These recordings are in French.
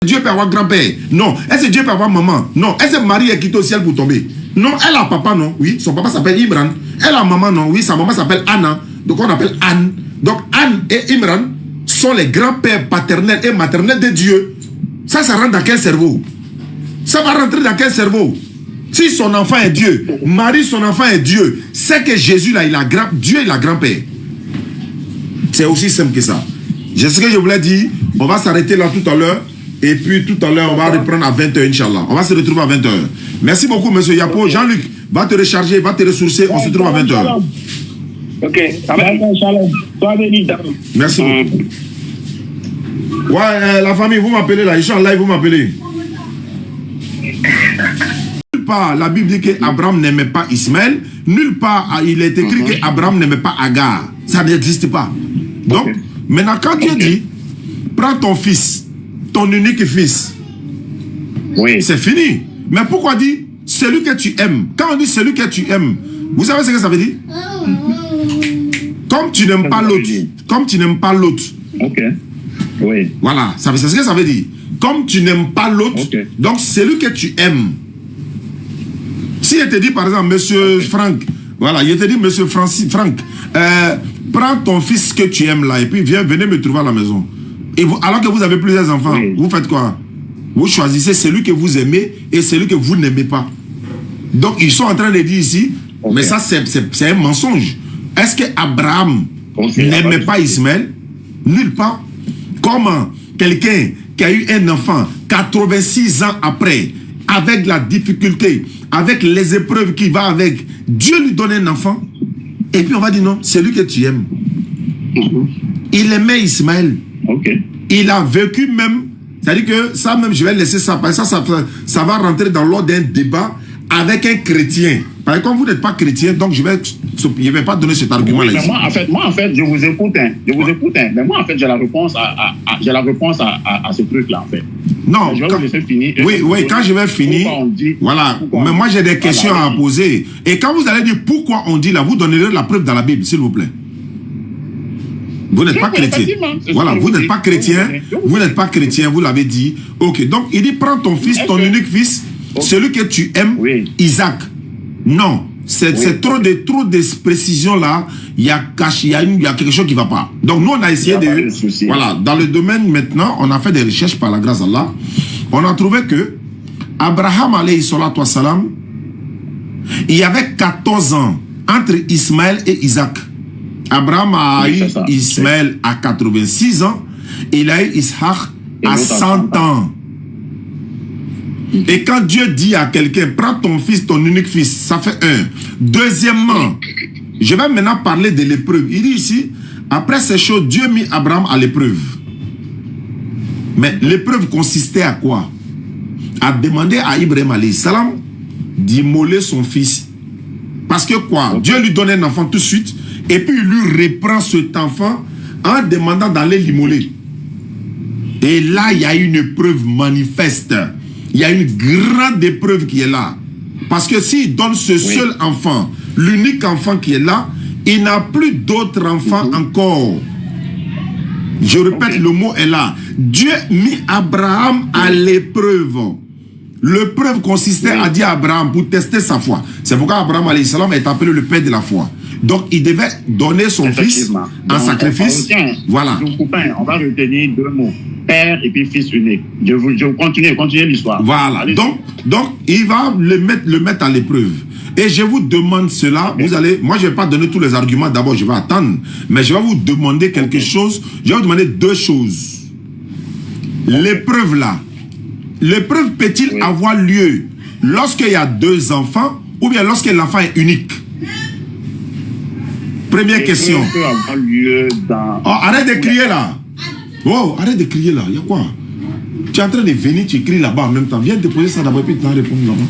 Dieu peut avoir grand-père? Non. Est-ce que Dieu peut avoir maman? Non. Est-ce que Marie est quittée au ciel pour tomber? Non. Elle a papa, non? Oui. Son papa s'appelle Imran. Elle a maman, non? Oui. Sa maman s'appelle Anna. Donc on appelle Anne. Donc Anne et Imran sont les grands-pères paternels et maternels de Dieu. Ça rentre dans quel cerveau? Ça va rentrer dans quel cerveau? Si son enfant est Dieu, Marie, son enfant est Dieu, c'est que Jésus, là, Dieu, il a grand-père. C'est aussi simple que ça. Je sais ce que je voulais dire. On va s'arrêter là tout à l'heure. Et puis tout à l'heure, on va reprendre à 20h, Inch'Allah. On va se retrouver à 20h. Merci beaucoup, monsieur Yapo. Okay. Jean-Luc, va te recharger, va te ressourcer. On se retrouve à 20h. Ok. Merci beaucoup. Ouais, la famille, vous m'appelez là. Inch'Allah, vous m'appelez. Nulle part, la Bible dit qu'Abraham n'aimait pas Ismaël. Nulle part, il est écrit qu'Abraham n'aimait pas Agar. Ça n'existe pas. Donc, maintenant, quand Dieu dit, prends ton fils, ton unique fils, c'est fini. Mais pourquoi dire celui que tu aimes? Quand on dit celui que tu aimes, vous savez ce que ça veut dire? Comme tu n'aimes pas l'autre. Comme tu n'aimes pas l'autre. Ok. Oui. Voilà, c'est ce que ça veut dire. Comme tu n'aimes pas l'autre, donc celui que tu aimes. Si je te dis par exemple, monsieur Franck, voilà, je te dis monsieur Franck, prends ton fils que tu aimes là et puis venez me trouver à la maison. Et vous, alors que vous avez plusieurs enfants, vous faites quoi? Vous choisissez celui que vous aimez et celui que vous n'aimez pas. Donc ils sont en train de dire ici, mais ça c'est un mensonge. Est-ce que Abraham n'aimait pas Ismaël? Nulle part. Comment quelqu'un qui a eu un enfant 86 ans après, avec la difficulté, avec les épreuves qui vont avec, Dieu lui donne un enfant, et puis on va dire non, c'est lui que tu aimes. Il aimait Ismaël. Il a vécu même, c'est-à-dire que ça même, je vais laisser ça, parce que ça va rentrer dans l'ordre d'un débat avec un chrétien. Parce que comme vous n'êtes pas chrétien, donc je ne vais pas donner cet argument-là. Oui, moi, en fait, je vous écoute. Mais moi, en fait, j'ai la réponse à ce truc-là, en fait. Non, je vais vous laisser finir. Oui, quand je vais finir, voilà. Mais moi, j'ai des questions à poser. Et quand vous allez dire pourquoi on dit là, vous donnerez la preuve dans la Bible, s'il vous plaît. Vous n'êtes pas chrétien. Voilà, vous n'êtes pas chrétien. Vous n'êtes pas chrétien, vous l'avez dit. Ok, donc il dit prends ton fils, ton unique fils, celui que tu aimes, Isaac. Non, c'est trop de précisions là. Il y a quelque chose qui ne va pas. Donc nous, on a essayé de... Voilà, dans le domaine maintenant, on a fait des recherches par la grâce d'Allah. On a trouvé que Abraham, alayhi salatu wassalam, il y avait 14 ans entre Ismaël et Isaac. Abraham a eu Ismaël à 86 ans. Il a eu Ishaq à 100 ans. Et quand Dieu dit à quelqu'un, prends ton fils, ton unique fils, ça fait un. Deuxièmement, je vais maintenant parler de l'épreuve. Il dit ici, après ces choses, Dieu mit Abraham à l'épreuve. Mais l'épreuve consistait à quoi? À demander à Ibrahim alayhi salam d'immoler son fils. Parce que quoi? Dieu lui donne un enfant tout de suite, et puis il lui reprend cet enfant en demandant d'aller l'immoler. Et là, il y a une épreuve manifeste. Il y a une grande épreuve qui est là. Parce que s'il donne ce seul enfant, l'unique enfant qui est là, il n'a plus d'autres enfants encore. Je répète, le mot est là. Dieu mit Abraham à l'épreuve. L'épreuve consistait à dire à Abraham pour tester sa foi. C'est pourquoi Abraham alayhi salam est appelé le père de la foi. Donc il devait donner son fils en sacrifice. Voilà. On va retenir deux mots. Père et puis fils unique. Je continue l'histoire. Voilà. Donc il va le mettre à l'épreuve. Et je vous demande cela. Vous allez, moi je ne vais pas donner tous les arguments. D'abord je vais attendre. Mais je vais vous demander quelque chose. Je vais vous demander deux choses. L'épreuve là. L'épreuve peut-il avoir lieu lorsqu'il y a deux enfants ou bien lorsque l'enfant est unique? Première question. Peut avoir lieu dans... Oh, arrête de crier là. Oh, arrête de crier là. Il y a quoi? Tu es en train de venir, tu cries là-bas en même temps. Viens déposer ça d'abord et puis tu vas répondre là-bas.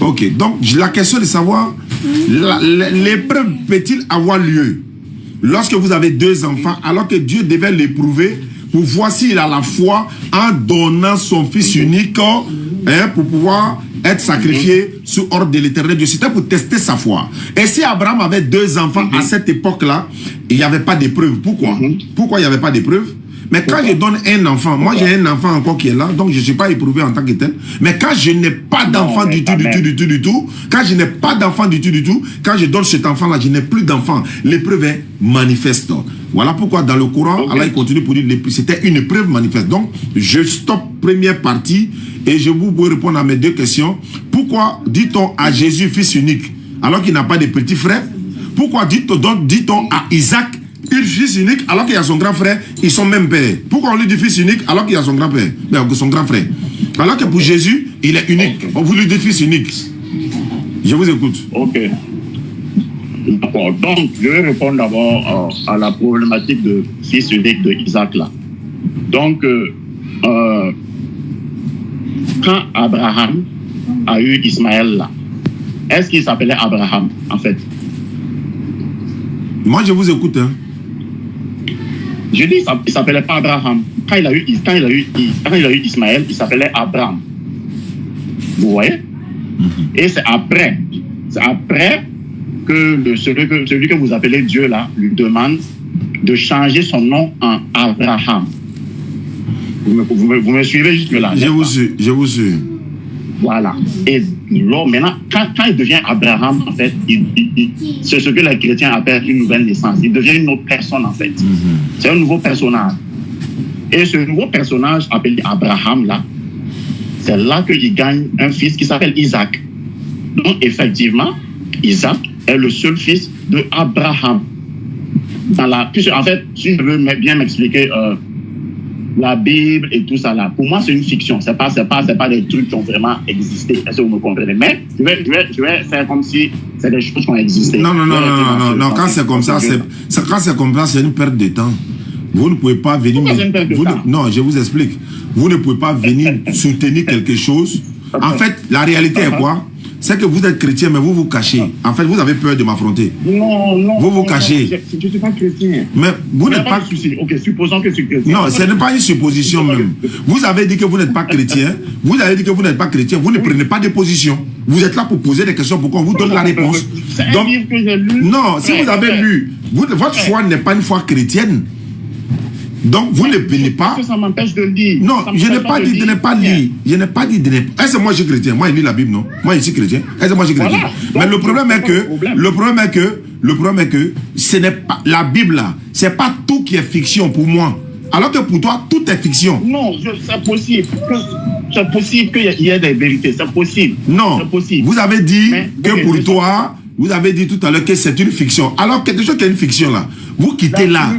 Ok, donc la question est de savoir, l'épreuve peut-il avoir lieu lorsque vous avez deux enfants alors que Dieu devait l'éprouver pour voir s'il a la foi en donnant son fils unique pour pouvoir être sacrifié sous ordre de l'Éternel Dieu. C'était pour tester sa foi. Et si Abraham avait deux enfants à cette époque-là, il n'y avait pas d'épreuve. Pourquoi? Pourquoi il n'y avait pas d'épreuve? Mais quand je donne un enfant, moi j'ai un enfant encore qui est là, donc je ne suis pas éprouvé en tant que tel. Mais quand je n'ai pas d'enfant du tout, quand je n'ai pas d'enfant du tout, quand je donne cet enfant-là, je n'ai plus d'enfant. L'épreuve est manifeste. Voilà pourquoi dans le Coran, Allah il continue pour dire c'était une épreuve manifeste. Donc, je stoppe première partie et je vous répondre à mes deux questions. Pourquoi dit-on à Jésus fils unique alors qu'il n'a pas de petits frères? Pourquoi dit-on à Isaac fils unique alors qu'il y a son grand frère, ils sont même pères? Pourquoi on lui dit fils unique alors qu'il y a son grand-père, son grand frère? Alors que pour Jésus, il est unique. On vous lui dit fils unique. Je vous écoute. Ok. D'accord. Donc, je vais répondre d'abord à la problématique de fils unique de Isaac là. Donc, quand Abraham a eu Ismaël là, est-ce qu'il s'appelait Abraham en fait? Moi, je vous écoute. Hein. Je dis, il ne s'appelait pas Abraham. Quand il a eu Ismaël, il s'appelait Abraham. Vous voyez? Et c'est après que celui que vous appelez Dieu là lui demande de changer son nom en Abraham. Vous me suivez jusque là? Je vous suis. Voilà. Et maintenant, quand il devient Abraham, en fait, c'est ce que les chrétiens appellent une nouvelle naissance. Il devient une autre personne, en fait. C'est un nouveau personnage. Et ce nouveau personnage appelé Abraham là, c'est là qu'il gagne un fils qui s'appelle Isaac. Donc, effectivement, Isaac est le seul fils de Abraham. En fait, si je veux bien m'expliquer, la Bible et tout ça là, pour moi, c'est une fiction. C'est pas des trucs qui ont vraiment existé. Est-ce que vous me comprenez? Mais je vais faire comme si c'est des choses qui ont existé. Non. Quand c'est comme ça, c'est une perte de temps. Vous ne pouvez pas venir... Non, je vous explique. Vous ne pouvez pas venir soutenir quelque chose. En fait, la réalité est quoi? C'est que vous êtes chrétien, mais vous vous cachez. En fait, vous avez peur de m'affronter. Non. Vous vous cachez. Je ne suis pas chrétien. Mais vous n'êtes pas... Ok, supposons que je suis chrétien. Non, ce n'est pas une supposition même. Vous avez dit que vous n'êtes pas chrétien. Vous avez dit que vous n'êtes pas chrétien. Vous ne prenez pas de position. Vous êtes là pour poser des questions pour qu'on vous donne la réponse. C'est un livre que j'ai lu. Non, si vous avez lu, votre foi n'est pas une foi chrétienne. Donc, vous ne venez pas... Ça m'empêche de lire. Non, je n'ai pas dit de ne pas lire. Je n'ai pas dit de ne pas... Est-ce que moi je suis chrétien? Moi, je lis la Bible, non? Moi, je suis chrétien. Est-ce que moi je suis chrétien? Mais le problème est que ce n'est pas... La Bible, là, c'est pas tout qui est fiction pour moi. Alors que pour toi, tout est fiction. Non, c'est possible. C'est possible qu'il y ait des vérités. C'est possible. Non. C'est possible. Vous avez dit que pour toi... Vous avez dit tout à l'heure que c'est une fiction. Alors, quelque chose qui est une fiction, là, vous quittez là.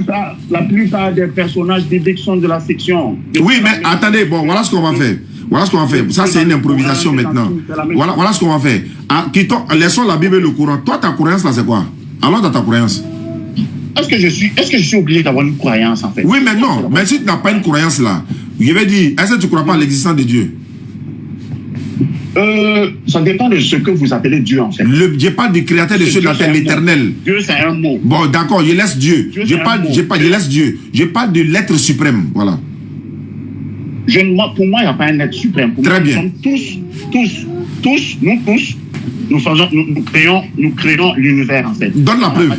La plupart des personnages bibliques sont de la fiction. Oui, mais attendez, bon, voilà ce qu'on va faire. Voilà ce qu'on va faire. Ça, c'est une improvisation maintenant. Voilà ce qu'on va faire. Laissons la Bible et le Coran. Toi, ta croyance, là, c'est quoi? Allons dans ta croyance. Est-ce que je suis obligé d'avoir une croyance, en fait? Oui, mais non. Mais si tu n'as pas une croyance, là, je vais dire, est-ce que tu ne crois pas à l'existence de Dieu? Ça dépend de ce que vous appelez Dieu, en fait. Je parle du créateur de ceux de la terre, l'éternel. Dieu, c'est un mot. Bon, d'accord, je laisse Dieu. Je laisse Dieu. Je parle de l'être suprême, voilà. Pour moi, il n'y a pas un être suprême. Très bien. Nous tous, nous créons l'univers, en fait. Donne la preuve.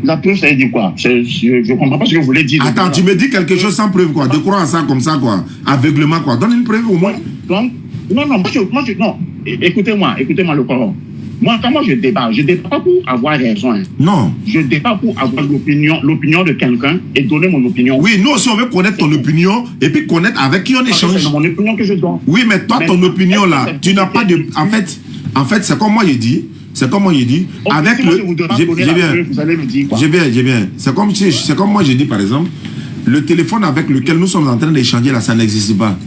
La preuve, ça veut dire quoi? Je ne comprends pas ce que vous voulez dire. Attends, tu me dis quelque chose sans preuve, quoi. De croire à ça comme ça, quoi. Aveuglement, quoi. Donne une preuve au moins. Donc, non. Écoutez-moi le Coran. Moi, quand je débat pas pour avoir raison. Hein. Non. Je débat pour avoir l'opinion de quelqu'un et donner mon opinion. Oui, nous aussi, on veut connaître ton opinion et puis connaître avec qui on échange. C'est mon opinion que je donne. Oui, mais toi, ton opinion, là, tu n'as pas de... En fait, c'est comme moi, j'ai dit. C'est comme moi j'ai dit, okay, avec si le... Vous allez me dire quoi? J'ai bien. C'est comme moi j'ai dit par exemple, le téléphone avec lequel nous sommes en train d'échanger là, ça n'existe pas.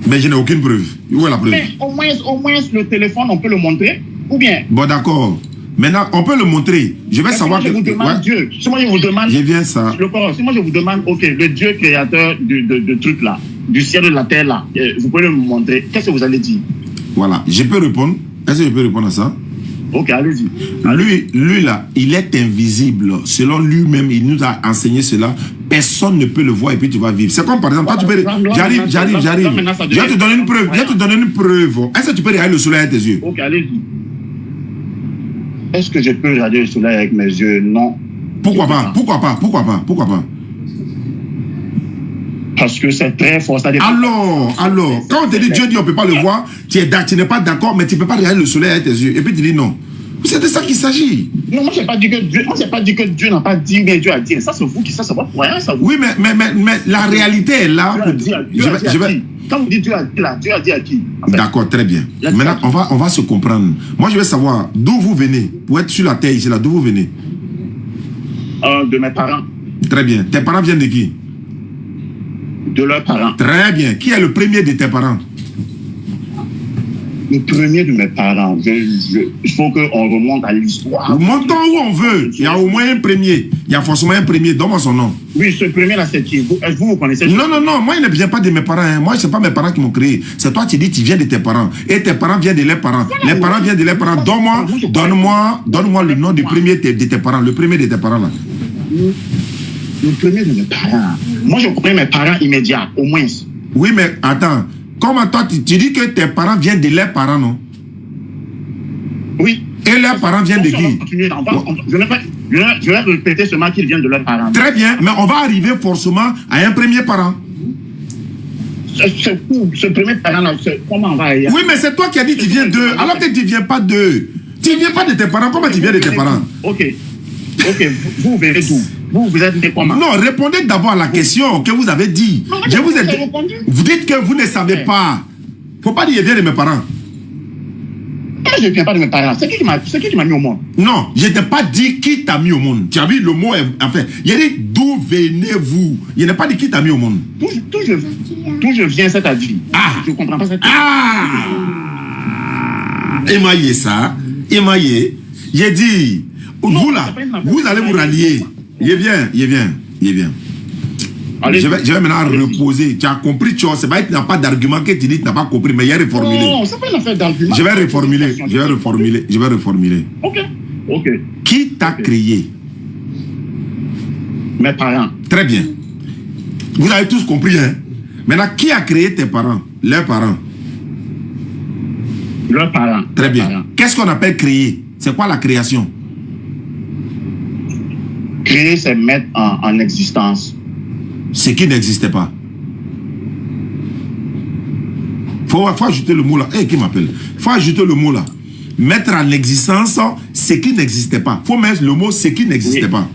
Mais je n'ai aucune preuve. Où est la preuve? Mais au moins le téléphone, on peut le montrer, ou bien? Bon d'accord. Maintenant, on peut le montrer. Je vais savoir que... Si moi je vous demande... J'ai bien ça. Si moi je vous demande, ok, le Dieu créateur de truc là, du ciel et de la terre là, vous pouvez me montrer, qu'est-ce que vous allez dire? Voilà, je peux répondre. Est-ce que je peux répondre à ça? Ok, allez-y. Lui là, il est invisible. Selon lui-même, il nous a enseigné cela. Personne ne peut le voir et puis tu vas vivre. C'est comme par exemple, toi tu peux... J'arrive. Je vais te donner une preuve. Est-ce que tu peux regarder le soleil avec tes yeux? Ok, allez-y. Est-ce que je peux regarder le soleil avec mes yeux? Non. Pourquoi pas? Pourquoi pas? Pourquoi pas? Pourquoi pas? Parce que c'est très fort. Ça dépend. Alors, quand on te dit Dieu dit on ne peut pas le voir, tu n'es pas d'accord, mais tu ne peux pas regarder le soleil avec tes yeux. Et puis tu dis non. C'est de ça qu'il s'agit. Non, moi, je n'ai pas dit que Dieu n'a pas dit, mais Dieu a dit. Ça, c'est vous qui ça va pour rien. Ça, vous. Oui, mais la réalité est là. Quand vous dites Dieu a dit là, Dieu a dit à qui? En fait. D'accord, très bien. Maintenant, on va se comprendre. Moi, je veux savoir d'où vous venez. Pour être sur la terre ici, là, d'où vous venez? De mes parents. Très bien. Tes parents viennent de qui? De leurs parents. Très bien. Qui est le premier de tes parents? Le premier de mes parents. Il faut qu'on remonte à l'histoire. Montons où on veut. Il y a au moins un premier. Il y a forcément un premier. Donne-moi son nom. Oui, ce premier-là, c'est qui? Est-ce que vous connaissez? Non. Moi, il ne vient pas de mes parents. Hein. Moi, ce n'est pas mes parents qui m'ont créé. C'est toi qui dis que tu viens de tes parents. Et tes parents viennent de leurs parents. Les parents viennent de leurs parents. Donne-moi le nom du premier de tes parents. Le premier de tes parents, là. Le premier de mes parents. Moi, je connais mes parents immédiats, au moins. Oui, mais attends. Comment toi, tu dis que tes parents viennent de leurs parents, non? Oui. Et leurs parents viennent de qui? Je vais répéter seulement qu'ils viennent de leurs parents. Très bien, mais on va arriver forcément à un premier parent. Ce premier parent-là, comment on va aller? Oui, mais c'est toi qui as dit que tu viens d'eux, alors que tu ne viens pas d'eux. Tu ne viens pas de tes parents, comment tu viens de tes parents? Ok, vous verrez tout. Vous êtes né comment? Non, répondez d'abord à la question que vous avez dit. Non, je vous ai dit. Vous dites que vous ne savez pas. Il ne faut pas dire je viens de mes parents. Je ne viens pas de mes parents. C'est qui qui m'a mis au monde? Non, je ne t'ai pas dit qui t'a mis au monde. Tu as vu le mot, enfin, il a dit d'où venez-vous. Il n'a pas dit qui t'a mis au monde. D'où je viens, c'est-à-dire. Je ne comprends pas cette question. Émaillé ça. Émaillé. J'ai dit, vous là, vous allez vous rallier. Il vient. Allez, je vais maintenant reposer. Tu as compris, tu vois, c'est pas que tu n'as pas d'argument que tu dis que tu n'as pas compris, mais il y a reformulé. Non, c'est pas une affaire d'argument. Je vais reformuler. Ok. Qui t'a créé? Mes parents. Très bien. Vous avez tous compris, hein? Maintenant, qui a créé tes parents? Leurs parents. Leurs parents. Très bien. Qu'est-ce qu'on appelle créer? C'est quoi la création? Créer, c'est mettre en existence. Ce qui n'existait pas. Faut ajouter le mot là. Qui m'appelle? Faut ajouter le mot là. Mettre en existence ce qui n'existait pas. Faut mettre le mot ce qui n'existait pas.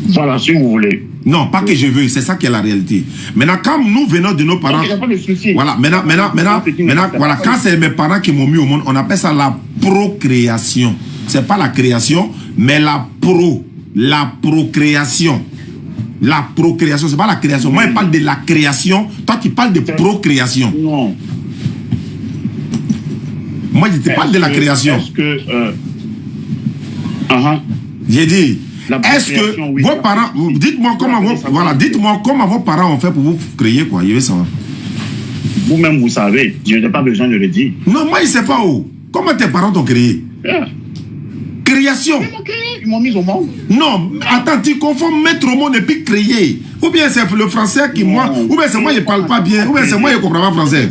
Voilà, si vous voulez. Non, pas que je veux, c'est ça qui est la réalité. Maintenant, quand nous venons de nos parents... Voilà, maintenant, voilà, quand c'est mes parents qui m'ont mis au monde, on appelle ça la procréation. C'est pas la création, mais la procréation. La procréation, c'est pas la création. Moi, je parle de la création. Toi, tu parles de procréation. Non. Moi, je te parle de la création. Est-ce que... J'ai dit, est-ce que vos parents... Dites-moi comment vos parents ont fait pour vous créer, quoi. Je veux savoir. Vous-même, vous savez. Je n'ai pas besoin de le dire. Non, moi, je ne sais pas où. Comment tes parents t'ont créé? Création. Ils m'ont mis au monde. Non, attends, tu confonds mettre au monde et puis créer. Ou bien c'est le français qui, moi, ou bien c'est moi, je ne parle pas bien, ou bien c'est moi, je ne comprends pas français.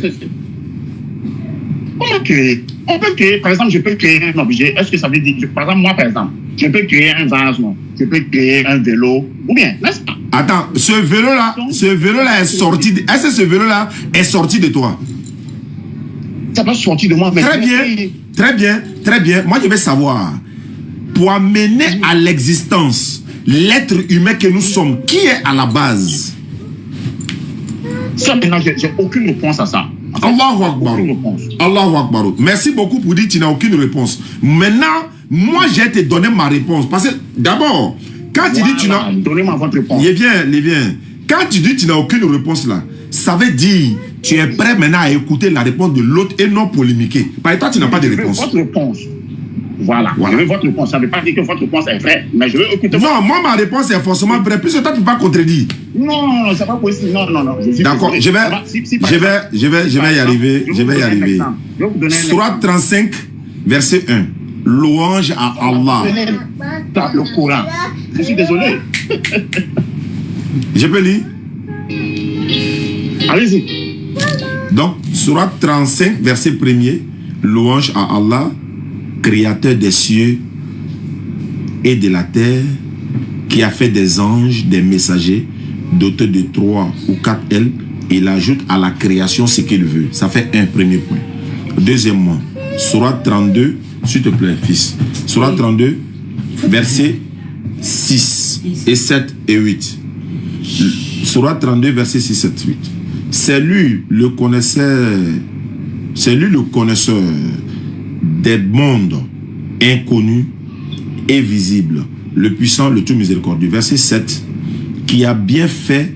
Comment créer? On peut créer, par exemple, je peux créer un objet. Est-ce que ça veut dire, par exemple, moi, par exemple, je peux créer un vase, non? Je peux créer un vélo, ou bien, n'est-ce pas? Attends, ce vélo-là est sorti. Est-ce que ce vélo-là est sorti de toi? Ça peut sortir de moi, mais... Très bien. Moi, je vais savoir. Pour amener à l'existence l'être humain que nous sommes, qui est à la base? Ça, maintenant, j'ai aucune réponse à ça. Allahu Akbar. Allahu Akbar. Merci beaucoup pour dire que tu n'as aucune réponse. Maintenant, moi, j'ai te donné ma réponse. Parce que, d'abord, quand tu dis que tu n'as... Donnez-moi votre réponse. Il vient. Quand tu dis que tu n'as aucune réponse là, ça veut dire que tu es prêt maintenant à écouter la réponse de l'autre et non polémiquer. Parce que toi, tu n'as pas de réponse. Votre réponse. Voilà. Je veux votre réponse. Ça ne veut pas dire que votre réponse est vraie, mais je veux écouter. Non, moi, ma réponse est forcément vraie. Puisque toi, tu ne peux pas contredire. Non, c'est pas possible. Non. D'accord, je vais y arriver. Sourate 35, verset 1. Louange à Allah. Le Coran. Je suis désolé. Je peux lire? Allez-y. Donc, Sourate 35, verset 1er. Louange à Allah, créateur des cieux et de la terre, qui a fait des anges, des messagers, dotés de 3 ou 4 ailes, il ajoute à la création ce qu'il veut. Ça fait un premier point. Deuxièmement, Sourate 32, s'il te plaît, fils. Sourate 32, versets 6 et 7 et 8. Sourate 32, versets 6, 7, 8. C'est lui le connaisseur des mondes inconnus et visibles, le puissant, le tout miséricordieux. Verset 7, qui a bien fait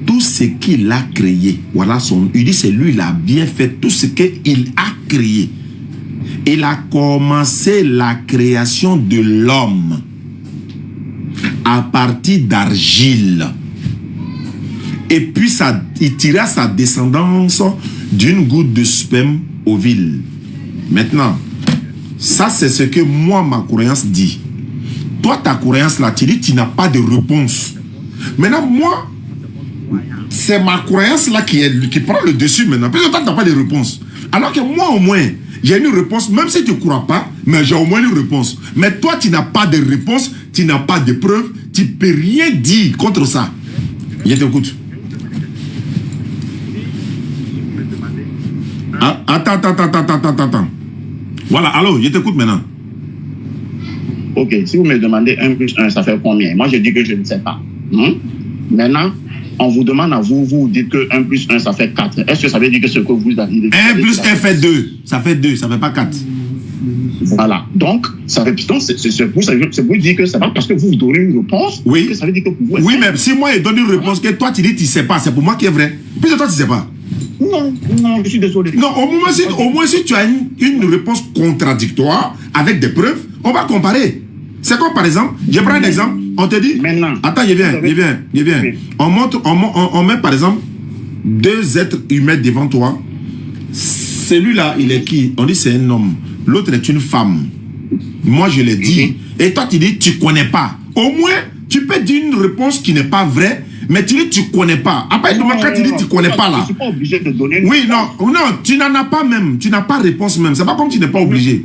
tout ce qu'il a créé. Voilà il dit c'est lui, il a bien fait tout ce qu'il a créé. Il a commencé la création de l'homme à partir d'argile. Et puis il tira sa descendance d'une goutte de sperme ovule. Maintenant, ça c'est ce que moi, ma croyance dit. Toi, ta croyance là, tu dis tu n'as pas de réponse. Maintenant, moi, c'est ma croyance là qui prend le dessus maintenant. Parce que toi, tu n'as pas de réponse. Alors que moi, au moins, j'ai une réponse, même si tu ne crois pas, mais j'ai au moins une réponse. Mais toi, tu n'as pas de réponse, tu n'as pas de preuve, tu ne peux rien dire contre ça. Je t'écoute. Attends. Voilà, allô, je t'écoute maintenant. Ok, si vous me demandez 1 plus 1, ça fait combien? Moi, je dis que je ne sais pas. Maintenant, on vous demande à vous, vous dites que 1 plus 1, ça fait 4. Est-ce que ça veut dire que ce que vous avez dit... 1 plus 1 fait 2. Ça fait 2, ça ne fait pas 4. Voilà. Donc, c'est pour dire que c'est pas parce que vous donnez une réponse que ça veut dire que vous... Oui, mais si moi, je donne une réponse que toi, tu dis que tu ne sais pas, c'est pour moi qui est vrai. Puis toi, tu ne sais pas. Non, je suis désolé. Non, au moins, si tu as une réponse contradictoire avec des preuves, on va comparer. C'est comme par exemple, je prends un exemple, on te dit... Maintenant... Attends, je viens. Oui. On met par exemple 2 êtres humains devant toi. Celui-là, il est qui? On dit c'est un homme. L'autre est une femme. Moi, je l'ai dit. Et toi, tu dis tu ne connais pas. Au moins, tu peux dire une réponse qui n'est pas vraie, mais tu dis tu ne connais pas. Après, quand tu dis tu ne connais pas là. Je ne suis pas obligé de donner une réponse. Non, tu n'en as pas même. Tu n'as pas réponse même. C'est pas comme tu n'es pas obligé.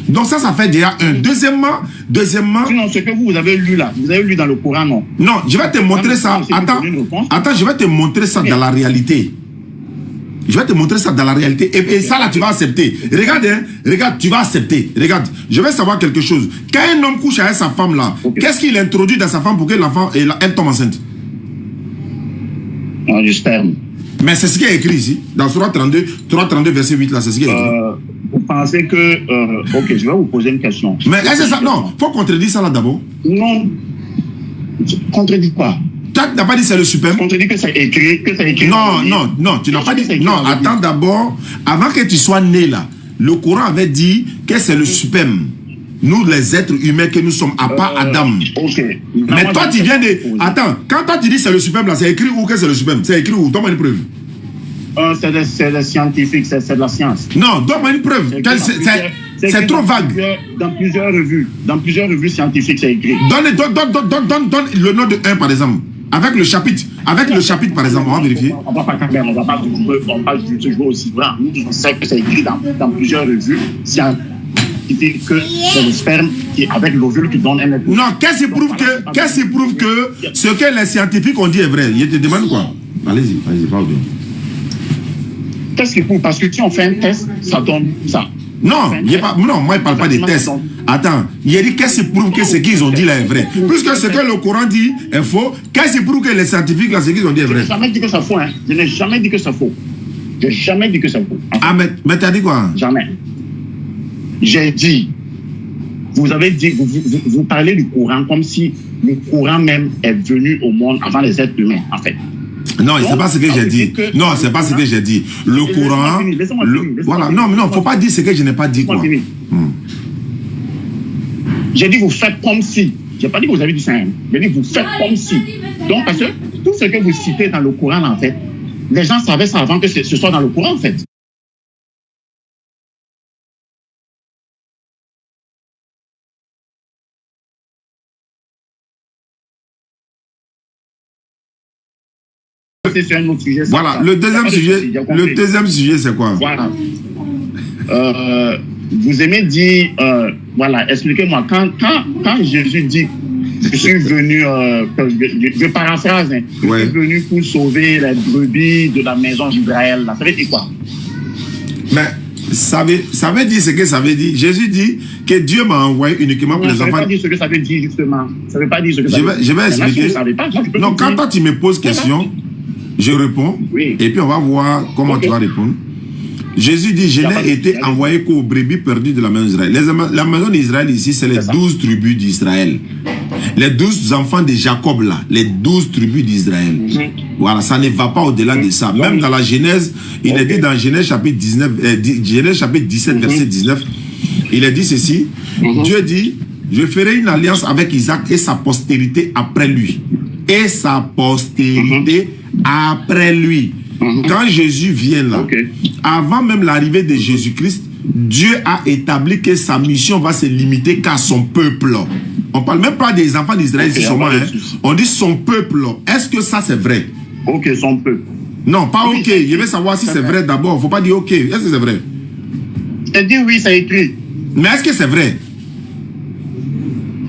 Donc ça fait déjà un. Deuxièmement... Sinon, ce que vous avez lu là, vous avez lu dans le Coran, non? Non, je vais te montrer ça. Attends, je vais te montrer ça dans la réalité. Je vais te montrer ça dans la réalité. Et ça là, tu vas accepter. Regarde, tu vas accepter. Regarde, je vais savoir quelque chose. Quand un homme couche avec sa femme là, qu'est-ce qu'il introduit dans sa femme pour que l'enfant, elle tombe enceinte? Du sperme. Mais c'est ce qui est écrit ici. Dans Sourate 32, verset 8 là, c'est ce qui est écrit. Vous pensez que... ok, je vais vous poser une question. Mais est-ce que ça... Non, il faut contredire ça là d'abord. Non. Contredis quoi? Tu n'as pas dit c'est le sperme. Contredis que c'est écrit. Non, tu n'as pas dit... Non, attends d'abord. Avant que tu sois né là, le Coran avait dit que c'est le sperme. Nous, les êtres humains que nous sommes, à part Adam. Ok. Mais toi, tu viens de... Attends, quand toi tu dis c'est le sperme là, c'est écrit où que c'est le sperme? C'est écrit où? Donne-moi une preuve. C'est des scientifiques, c'est de la science. Non, donne-moi une preuve. C'est trop vague. Dans plusieurs revues scientifiques, c'est écrit. Donne le nom de un, par exemple. Avec le chapitre. Par exemple, on va vérifier. On va pas jouer aussi grand. On sait que c'est écrit dans plusieurs revues scientifiques que c'est le sperme qui, avec l'ovule qui donne un... Non, qu'est-ce qui prouve que ce que les scientifiques ont dit est vrai? Je te demande quoi? Allez-y, parle bien. Qu'est-ce qui prouve? Parce que si on fait un test, ça donne ça. Non, moi je ne parle pas des tests. Attends, il a dit qu'est-ce qui prouve que ce qu'ils ont dit là est vrai? Puisque ce que le Coran dit est faux, qu'est-ce qui prouve que les scientifiques là, ce qu'ils ont dit est vrai? Je n'ai jamais dit que c'est faux. Je n'ai jamais dit que c'est faux. J'ai jamais dit que c'est faux. Ah, mais tu as dit quoi? Jamais. J'ai dit, vous avez dit, vous parlez du Coran comme si le Coran même est venu au monde avant les êtres humains, en fait. Non, c'est pas ce que j'ai dit. Non, c'est pas ce que j'ai dit. Le Coran... Voilà, non, il ne faut pas dire ce que je n'ai pas dit. J'ai dit, vous faites comme si. Je n'ai pas dit que vous avez dit ça. J'ai dit, vous faites comme si. Donc, parce que tout ce que vous citez dans le Coran, en fait, les gens savaient ça avant que ce soit dans le Coran, en fait. C'est un autre sujet. Voilà, le deuxième sujet, c'est quoi? Voilà. Vous aimez dire voilà, expliquez-moi. Quand Jésus dit, je suis venu, je paraphrase, hein, je suis venu pour sauver les brebis de la maison d'Israël, ça veut dire quoi? Mais ça veut dire ce que ça veut dire. Jésus dit que Dieu m'a envoyé uniquement pour les enfants. Ça ne veut pas dire ce que ça veut dire, justement. Ça ne veut pas dire ce que ça veut dire. Je vais expliquer. Non, quand toi tu me poses question, je réponds. Oui. Et puis on va voir comment tu vas répondre. Jésus dit, je n'ai été envoyé qu'aux brebis perdues de la maison d'Israël. La maison d'Israël ici, c'est les 12 tribus d'Israël. Les 12 enfants de Jacob là, les 12 tribus d'Israël. Voilà, ça ne va pas au-delà de ça. Même dans la Genèse, il est dit dans Genèse chapitre 19, Genèse chapitre 17, verset 19, il est dit ceci. Dieu dit, je ferai une alliance avec Isaac et sa postérité après lui. Et sa postérité après lui. Quand Jésus vient là, avant même l'arrivée de Jésus-Christ, Dieu a établi que sa mission va se limiter qu'à son peuple. On ne parle même pas des enfants d'Israël ici seulement. On dit son peuple. Est-ce que ça c'est vrai? Ok, son peuple. Non, pas ok. Je veux savoir si c'est vrai d'abord. Il ne faut pas dire ok. Est-ce que c'est vrai? Je dis oui, c'est écrit. Mais est-ce que c'est vrai?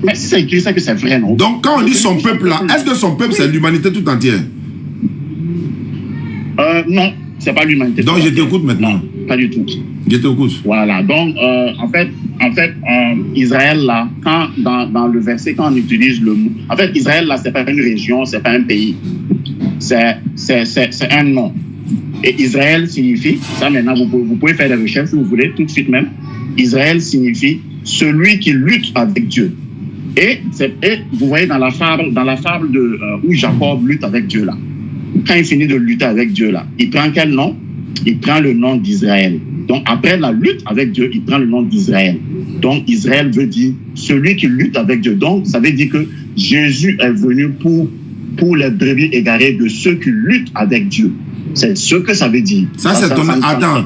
Mais si c'est écrit, c'est que c'est vrai, non? Donc quand on dit son peuple là, est-ce que son peuple c'est l'humanité tout entière? Non, c'est pas l'humanité. Donc je t'écoute maintenant. Non, pas du tout. Je t'écoute. Voilà, donc en fait, Israël là, quand dans le verset, quand on utilise le mot, en fait, Israël là, c'est pas une région, c'est pas un pays, c'est un nom. Et Israël signifie, ça maintenant vous pouvez faire des recherches si vous voulez, tout de suite même. Israël signifie celui qui lutte avec Dieu. Et vous voyez dans la fable de où Jacob lutte avec Dieu là. Quand il finit de lutter avec Dieu là, il prend quel nom? Il prend le nom d'Israël. Donc après la lutte avec Dieu, il prend le nom d'Israël. Donc Israël veut dire celui qui lutte avec Dieu. Donc ça veut dire que Jésus est venu pour les brebis égarées de ceux qui luttent avec Dieu. C'est ce que ça veut dire. Ça c'est ton... Attends,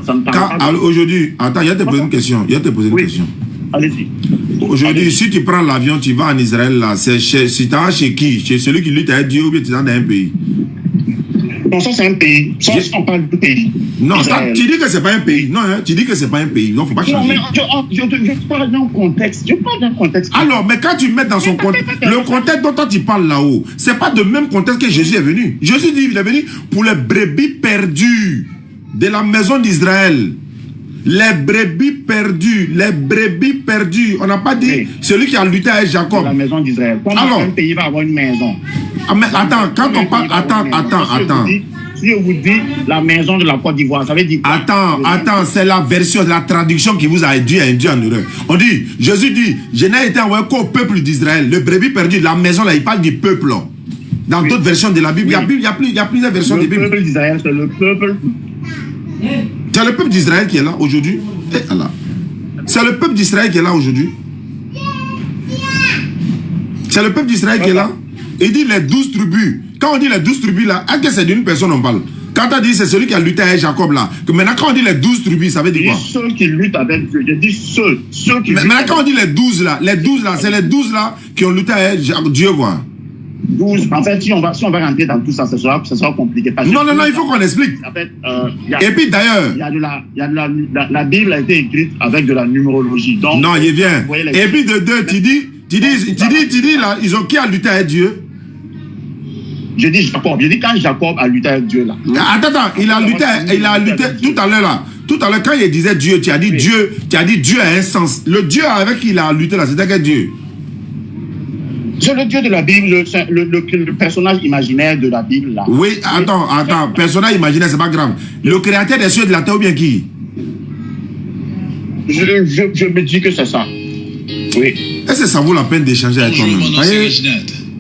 aujourd'hui, attends, il y a te poser une question. Allez-y. Aujourd'hui, si tu prends l'avion, tu vas en Israël là, c'est chez qui? Chez celui qui lutte avec Dieu ou bien tu es dans un pays? Non, ça c'est un pays. Ça, on parle de pays. Non, tu dis que c'est pas un pays. Non, hein, tu dis que c'est pas un pays. Donc, faut pas changer. Non, mais je parle d'un contexte. Je parle d'un contexte. Alors, mais quand tu mets dans son contexte, le contexte dont toi tu parles là-haut, c'est pas de même contexte que Jésus est venu. Jésus dit, il est venu pour les brebis perdues de la maison d'Israël. Les brebis perdues, les brebis perdues. On n'a pas dit celui qui a lutté avec Jacob. La maison d'Israël. Comment un pays va avoir une maison? Ah, mais attends, quand on parle... Attends. Si je vous dis la maison de la Côte d'Ivoire, ça veut dire quoi? Attends, c'est la version, la traduction qui vous a induit en erreur. On dit, Jésus dit, je n'ai été envoyé qu'au peuple d'Israël. Le brebis perdu, la maison là, il parle du peuple. Dans d'autres versions de la Bible, il y a plusieurs versions de la Bible. Le peuple d'Israël, c'est le peuple... C'est le peuple d'Israël qui est là aujourd'hui. C'est le peuple d'Israël qui est là aujourd'hui. C'est le peuple d'Israël qui est là. Il dit les 12 tribus. Quand on dit les 12 tribus là, est-ce que c'est d'une personne on parle? Quand on dit c'est celui qui a lutté avec Jacob là. Que maintenant quand on dit les 12 tribus, ça veut dire quoi? Ceux qui luttent avec Dieu. Je dis ceux qui luttent. Maintenant quand on dit les 12 là, c'est les 12 là qui ont lutté avec Dieu quoi. 12. En fait, si on va rentrer dans tout ça, ça sera compliqué. Non, il faut qu'on explique. En fait, et puis d'ailleurs, la Bible a été écrite avec de la numérologie. Donc, non, il vient. Et puis de deux, tu dis là, ils ont qui a lutté avec Dieu? Je dis Jacob. Je dis quand Jacob a lutté avec Dieu là. Attends, il a lutté tout à l'heure là. Tout à l'heure, quand il disait Dieu, tu as dit Dieu a un sens. Le Dieu avec qui il a lutté là, c'était quel Dieu? C'est le Dieu de la Bible, le personnage imaginaire de la Bible là. Oui, attends, personnage imaginaire, c'est pas grave. Le créateur des cieux et de la terre ou bien qui? Je me dis que c'est ça. Oui. Est-ce que ça vaut la peine d'échanger avec toi-même?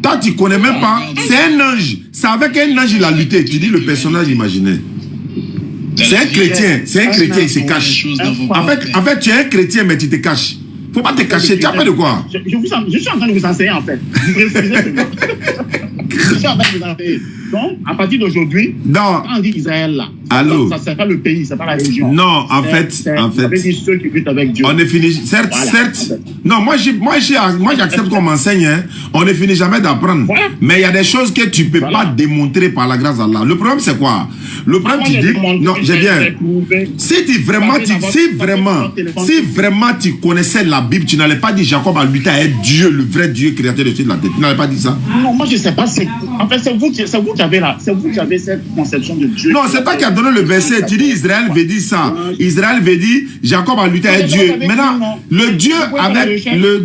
Toi, tu connais même pas. C'est un ange. C'est avec un ange il a lutté. Tu dis le personnage imaginaire. C'est un chrétien. Il se cache. En fait, tu es un chrétien, mais tu te caches. Faut pas te cacher. Tu as peur de quoi? Je suis en train de vous enseigner en fait. Je suis en train de vous enseigner. Donc, à partir d'aujourd'hui, quand on dit Israël là, allô, ça c'est pas le pays, c'est pas la région. Non, en fait, ça veut dire ceux qui vivent avec Dieu. On est fini. Certes, Voilà, certes. Non, moi j'accepte qu'on m'enseigne. Hein. On ne finit jamais d'apprendre. Voilà. Mais il y a des choses que tu peux pas démontrer par la grâce d'Allah. Le problème c'est quoi? Le problème tu dis non, j'ai bien. Si vraiment tu connaissais la Bible, tu n'allais pas dire Jacob a lutté à être Dieu, le vrai Dieu créateur de la terre. Tu n'allais pas dit ça? Non, moi je sais pas. En fait, c'est vous qui avez cette conception de Dieu. Non, c'est toi qui as donné le verset. Tu dis Israël veut dire ça. Israël veut dire Jacob a lutté à être Dieu. Maintenant, le Dieu avec le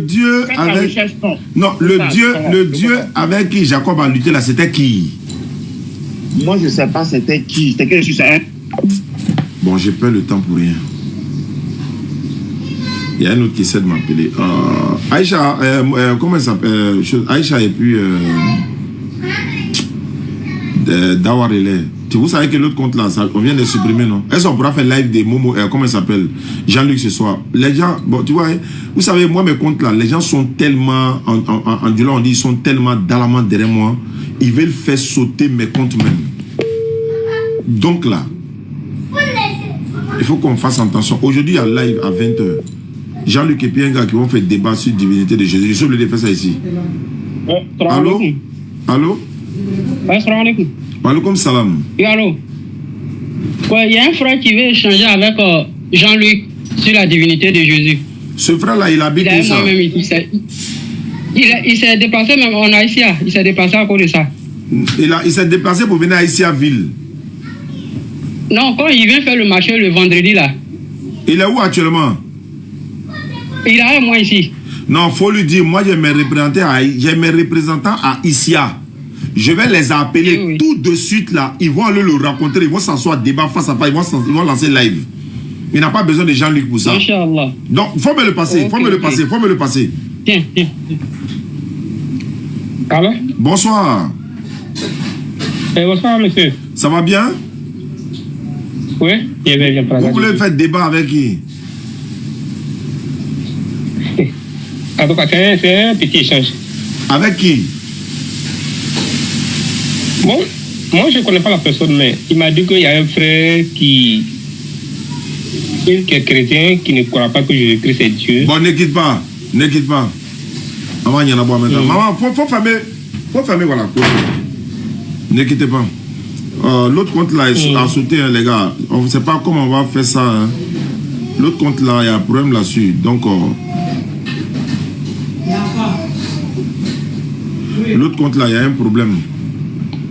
Dieu avec qui Jacob a lutté là, c'était qui? Moi je sais pas c'était qui. C'était quel Jésus? Bon, j'ai pas le temps pour rien. Il y a un autre qui essaie de m'appeler. Aïcha, comment elle s'appelle? Aïcha et puis Dawarele. Vous savez que l'autre compte là, on vient de supprimer, non? Est-ce qu'on pourra faire live des Momo, comment il s'appelle? Jean-Luc ce soir. Les gens, bon, tu vois, vous savez, moi mes comptes là, les gens sont tellement, en Dula on dit, ils sont tellement dans la main derrière moi, ils veulent faire sauter mes comptes même. Donc là, il faut qu'on fasse attention. Aujourd'hui, il y a live à 20h. Jean-Luc et puis un gars qui vont faire débat sur la divinité de Jésus. Je suis obligé de faire ça ici. Allô? Allô? Walaikum salam. Allô? Il y a un frère qui veut échanger avec Jean-Luc sur la divinité de Jésus. Ce frère-là, il habite où ça? Il s'est déplacé même en Haïtia. Il s'est déplacé à cause de ça. Il s'est déplacé pour venir à Haïtia ville. Non, quand il vient faire le marché le vendredi là. Il est où actuellement? Il est avec moi ici. Non, faut lui dire, moi j'ai mes représentants à Issia. Je vais les appeler tout de suite là. Ils vont aller le rencontrer. Ils vont s'asseoir, débat face à face. Ils vont lancer live. Il n'a pas besoin de Jean-Luc pour ça. Inch'Allah. Donc, il faut me le passer. Il faut me le passer. Il faut me le passer. Tiens. Allô? Bonsoir. Bonsoir, monsieur. Ça va bien? Oui, je vais bien parler. Vous voulez faire débat avec qui? En tout cas, c'est un petit échange. Avec qui? Bon, moi je ne connais pas la personne, mais il m'a dit qu'il y a un frère qui est chrétien, qui ne croit pas que Jésus-Christ est Dieu. Bon, ne quitte pas. Ne quitte pas. Maman, il y en a boire maintenant. Maman, faut fermer, voilà. Ne quittez pas. L'autre compte là a sauté, hein, les gars. On ne sait pas comment on va faire ça. Hein. L'autre compte là, il y a un problème là-dessus. Donc, l'autre compte là, il y a un problème.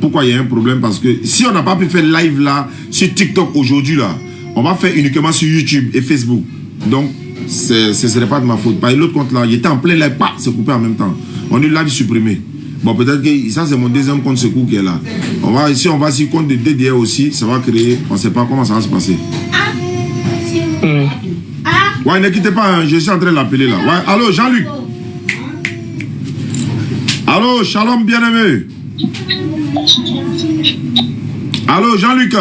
Pourquoi il y a un problème? Parce que si on n'a pas pu faire live là sur TikTok aujourd'hui là, on va faire uniquement sur YouTube et Facebook. Donc, ce ne serait pas de ma faute. Par l'autre compte là, il était en plein live, pas, c'est coupé en même temps. On est live supprimé. Bon, peut-être que ça c'est mon deuxième compte secours qui est là. Si on va sur le compte de DDR aussi, ça va créer, on ne sait pas comment ça va se passer. Ouais, ne quittez pas, hein, je suis en train de l'appeler là. Ouais, allô Jean-Luc. Allô, shalom bien-aimé. Allô, Jean-Luc.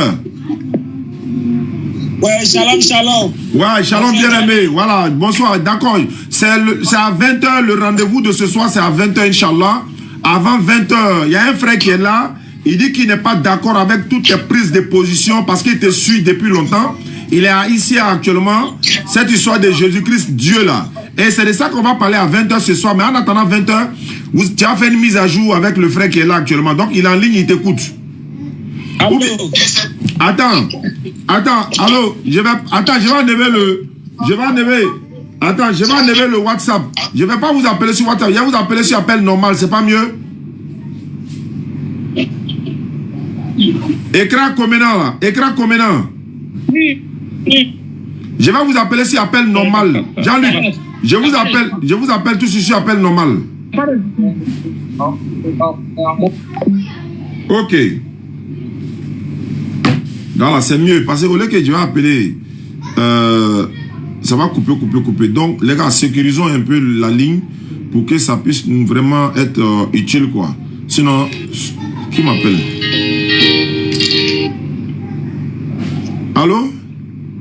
Ouais, shalom. Ouais, shalom bien-aimé. Voilà, bonsoir. D'accord. C'est à 20h, le rendez-vous de ce soir, c'est à 20h, Inch'Allah. Avant 20h, il y a un frère qui est là. Il dit qu'il n'est pas d'accord avec toutes les prises de position parce qu'il te suit depuis longtemps. Il est ici actuellement. Cette histoire de Jésus-Christ, Dieu là. Et c'est de ça qu'on va parler à 20h ce soir. Mais en attendant 20h, tu as fait une mise à jour avec le frère qui est là actuellement. Donc il est en ligne, il t'écoute. Attends, allô, je vais enlever le WhatsApp. Je vais pas vous appeler sur WhatsApp, je vais vous appeler sur appel normal, c'est pas mieux? Écran communal. Je vais vous appeler sur appel normal. Jean-Luc, je vous appelle tout sur appel normal. Ok. Donc là, c'est mieux. Parce que au lieu que je vais appeler, ça va couper. Donc, les gars, sécurisons un peu la ligne pour que ça puisse vraiment être utile, quoi. Sinon, qui m'appelle? Allô?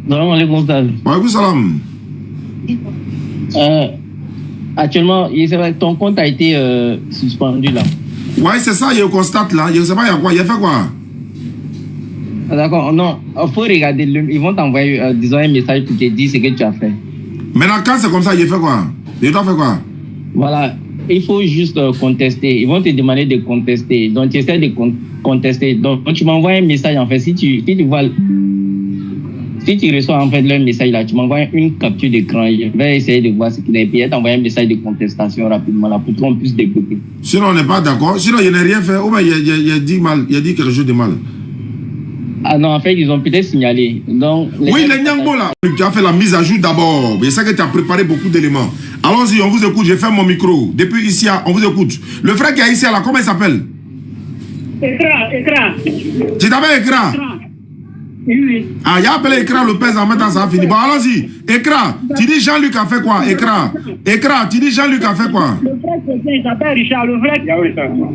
Salam alaikum. Wa salam. Actuellement, ton compte a été suspendu là. Ouais, c'est ça, je constate là. Je ne sais pas, il y a quoi. Il a fait quoi? D'accord, non. Il faut regarder. Ils vont t'envoyer, disons, un message pour te dire ce que tu as fait. Maintenant, quand c'est comme ça, il fait quoi? Il doit faire quoi? Voilà. Il faut juste contester. Ils vont te demander de contester. Donc, tu essaies de contester. Donc, tu m'envoies un message, en fait. Si tu vois... Si tu reçois en fait leur message là, tu m'envoies une capture d'écran. Je vais essayer de voir ce qu'il est. Puis t'envoyer un message de contestation rapidement là pour qu'on puisse développer. Sinon, on n'est pas d'accord. Sinon, il n'a rien fait. Ou bien il a dit mal. Il a dit quelque chose de mal. Ah non, en fait, ils ont peut-être signalé. Donc, oui, les Nyangbo là. Tu as fait la mise à jour d'abord. Je sais que tu as préparé beaucoup d'éléments. Allons-y, on vous écoute. J'ai fait mon micro. Depuis ici, on vous écoute. Le frère qui est ici là, comment il s'appelle? Ekra. Tu t'appelles Ekra? Oui. Ah, il a appelé Ekra Lopez en mettant ça a fini. Bon, allons-y. Ekra, tu dis Jean-Luc a fait quoi? Ekra, tu dis Jean-Luc a fait quoi? Le frère chrétien, il s'appelle Richard, le frère.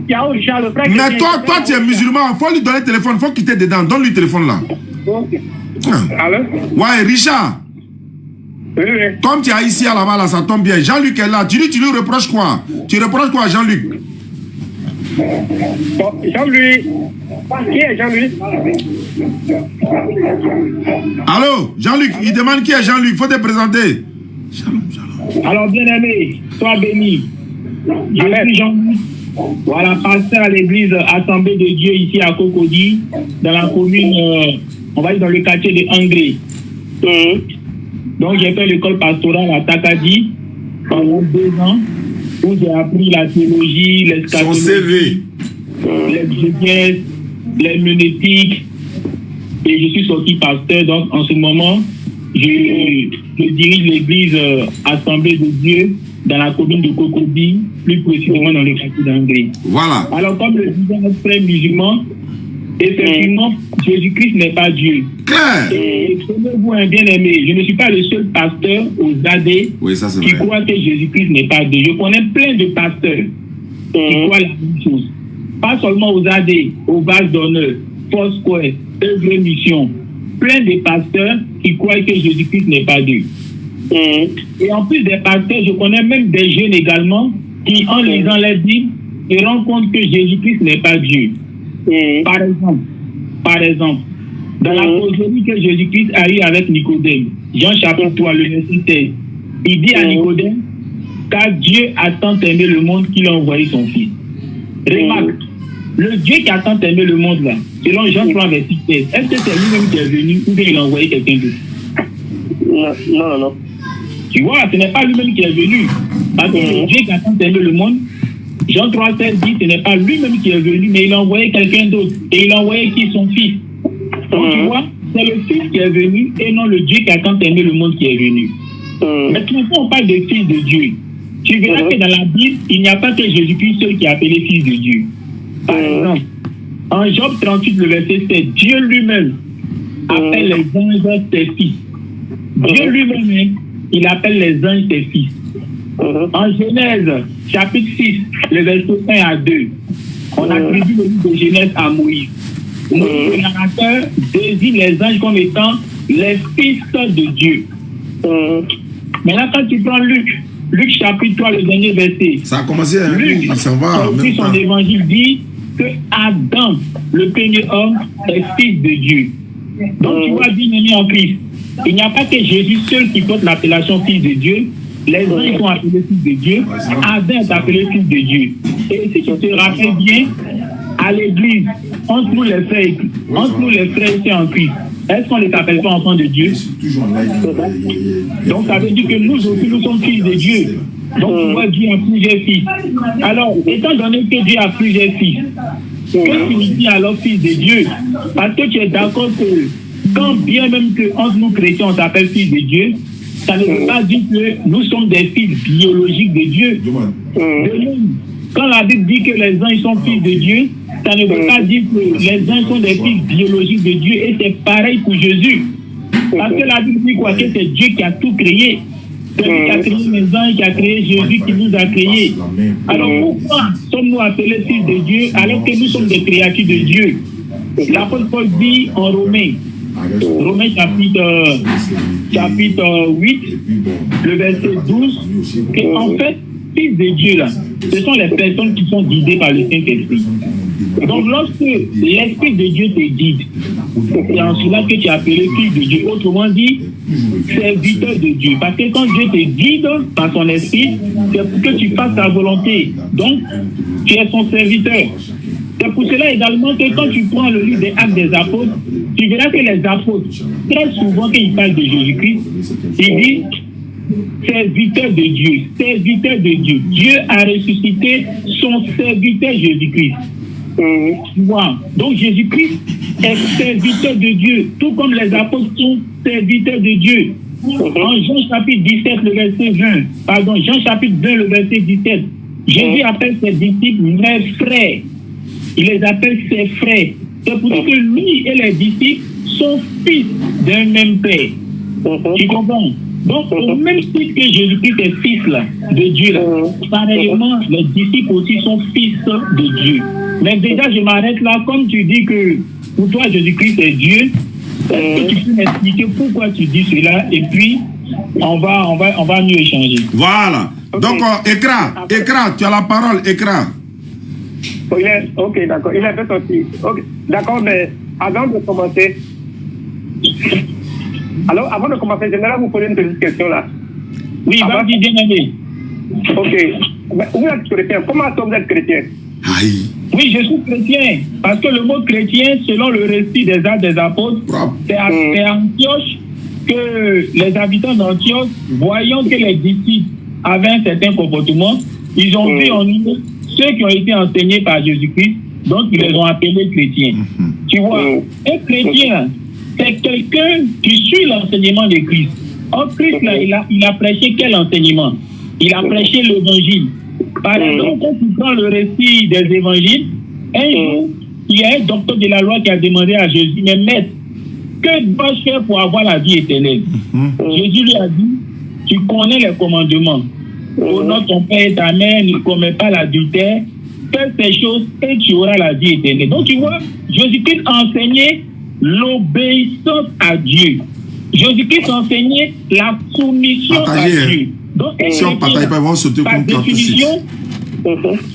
Yao Richard, le frère. Mais toi, tu es musulman, il faut lui donner le téléphone, il faut quitter dedans. Donne-lui le téléphone là. Ok. Ah. Allô? Ouais, Richard. Oui. Comme tu es ici à là-bas, là, ça tombe bien. Jean-Luc est là. Tu lui reproches quoi? Tu reproches quoi à Jean-Luc? Bon, Jean-Louis. Qui est Jean-Louis? Allô, Jean-Luc, il demande qui est Jean-Luc, il faut te présenter. Alors, bien-aimé, sois béni. Je suis Jean-Louis. Voilà, pasteur à l'église Assemblée de Dieu ici à Cocody, dans la commune, on va dire dans le quartier de Angré. Donc, j'ai fait l'école pastorale à Takadi pendant 2 ans, où j'ai appris la théologie, l'eschatologie, l'exégèse, l'herméneutique, et je suis sorti pasteur. Donc, en ce moment, je dirige l'église Assemblée de Dieu dans la commune de Cocody, plus précisément dans le quartier d'Angré. Voilà. Alors, comme le disait notre frère musulman, effectivement, Jésus-Christ n'est pas Dieu. Claire. Et tenez-vous un bien-aimé, je ne suis pas le seul pasteur aux AD qui croit que Jésus-Christ n'est pas Dieu. Je connais plein de pasteurs qui croient la même chose. Pas seulement aux AD, aux bases d'honneur, Foursquare, œuvre mission. Plein de pasteurs qui croient que Jésus-Christ n'est pas Dieu. Et en plus des pasteurs, je connais même des jeunes également qui, en lisant la Bible, se rendent compte que Jésus-Christ n'est pas Dieu. Par exemple, dans la causerie que Jésus-Christ a eue avec Nicodème, Jean chapitre 3, le verset 16, il dit à Nicodème, car Dieu a tant aimé le monde qu'il a envoyé son Fils. Remarque, le Dieu qui a tant aimé le monde là, selon Jean 3, verset 16, est-ce que c'est lui-même qui est venu ou bien il a envoyé quelqu'un d'autre? Non. Tu vois, ce n'est pas lui-même qui est venu. Parce que le Dieu qui a tant aimé le monde, Jean 3, 16 dit, ce n'est pas lui-même qui est venu, mais il a envoyé quelqu'un d'autre. Et il a envoyé qui? Son Fils. Donc tu vois, c'est le Fils qui est venu et non le Dieu qui a tant aimé le monde qui est venu. Maintenant, quand on parle de Fils de Dieu, tu verras que dans la Bible, il n'y a pas que Jésus-Christ seul qui est appelé Fils de Dieu. Par exemple, en Job 38, le verset 7, Dieu lui-même appelle les anges ses fils. Dieu lui-même, il appelle les anges ses fils. En Genèse, chapitre 6, le verset 1 à 2, on attribue le livre de Genèse à Moïse. Le narrateur désigne les anges comme étant les fils de Dieu. Maintenant, quand tu prends Luc chapitre 3, le dernier verset, ça a commencé à Luc, son évangile dit que Adam, le premier homme, est fils de Dieu. Donc, tu vois, bien aimé en Christ, il n'y a pas que Jésus seul qui porte l'appellation fils de Dieu. Les anges sont appelés fils de Dieu. Adam est appelé fils de Dieu. Et si tu te rappelles bien, à l'église, entre nous les frères ici en Christ, est-ce qu'on ne les appelle pas enfants de Dieu? Donc ça veut dire que nous aussi, nous sommes fils de Dieu. Donc tu vois, Dieu a plusieurs fils. Alors, étant donné que Dieu a plusieurs fils, que signifie alors fils de Dieu? Parce que tu es d'accord que quand bien même que entre nous chrétiens on s'appelle fils de Dieu, ça ne veut pas dire que nous sommes des fils biologiques de Dieu. Quand la Bible dit que les anges sont fils de Dieu, ça ne veut pas dire que les anges sont des fils biologiques de Dieu, et c'est pareil pour Jésus. Parce que la Bible dit quoi? Que c'est Dieu qui a tout créé. C'est lui qui a créé les anges, qui a créé Jésus, qui nous a créés. Alors pourquoi sommes-nous appelés fils de Dieu alors que nous sommes des créatures de Dieu? L'apôtre Paul dit en Romains chapitre 8, le verset 12, qu'en fait, fils de Dieu, là, ce sont les personnes qui sont guidées par le Saint-Esprit. Donc, lorsque l'Esprit de Dieu te guide, c'est en cela que tu es appelé fils de Dieu. Autrement dit, serviteur de Dieu. Parce que quand Dieu te guide par son esprit, c'est pour que tu fasses ta volonté. Donc, tu es son serviteur. C'est pour cela également que quand tu prends le livre des Actes des Apôtres, tu verras que les apôtres, très souvent quand ils parlent de Jésus-Christ, ils disent serviteur de Dieu, serviteur de Dieu. Dieu a ressuscité son serviteur Jésus-Christ. Tu vois? Donc Jésus-Christ est serviteur de Dieu, tout comme les apôtres sont serviteurs de Dieu. En Jean chapitre 17, le verset 20, pardon, Jean chapitre 20, le verset 17, Jésus appelle ses disciples mes frères. Il les appelle ses frères. C'est pour dire que lui et les disciples sont fils d'un même père. Tu comprends? Donc, au même titre que Jésus-Christ est fils là, de Dieu, là, pareillement, les disciples aussi sont fils de Dieu. Mais déjà, je m'arrête là. Comme tu dis que pour toi, Jésus-Christ est Dieu, est-ce que tu peux m'expliquer pourquoi tu dis cela? Et puis, on va mieux échanger. Voilà. Okay. Donc, Ekra, tu as la parole, Ekra. Ok, d'accord. Il est fait sorti. Okay. D'accord, mais avant de commencer, j'aimerais vous poser une petite question là. Oui, vas-y, bien-aimé. Ok. Mais vous êtes chrétien. Comment vous êtes chrétien? Aïe. Oui, je suis chrétien. Parce que le mot chrétien, selon le récit des Actes des Apôtres, c'est à Antioche que les habitants d'Antioche, voyant que les disciples avaient un certain comportement, ils ont vu en eux ceux qui ont été enseignés par Jésus-Christ, donc ils les ont appelés chrétiens. Tu vois, un chrétien, c'est quelqu'un qui suit l'enseignement de Christ. En Christ, là, il a prêché quel enseignement? Il a prêché l'évangile. Par exemple, quand tu prends le récit des évangiles, un jour, il y a un docteur de la loi qui a demandé à Jésus, mais maître, que dois-je faire pour avoir la vie éternelle? Jésus lui a dit, tu connais les commandements. Honore ton père et ta mère, ne commets pas l'adultère, fais ces choses et tu auras la vie éternelle. Donc tu vois, Jésus-Christ a enseigné l'obéissance à Dieu. Jésus-Christ a enseigné la soumission à Dieu. Donc, si on ne partage pas, on va sauter par définition,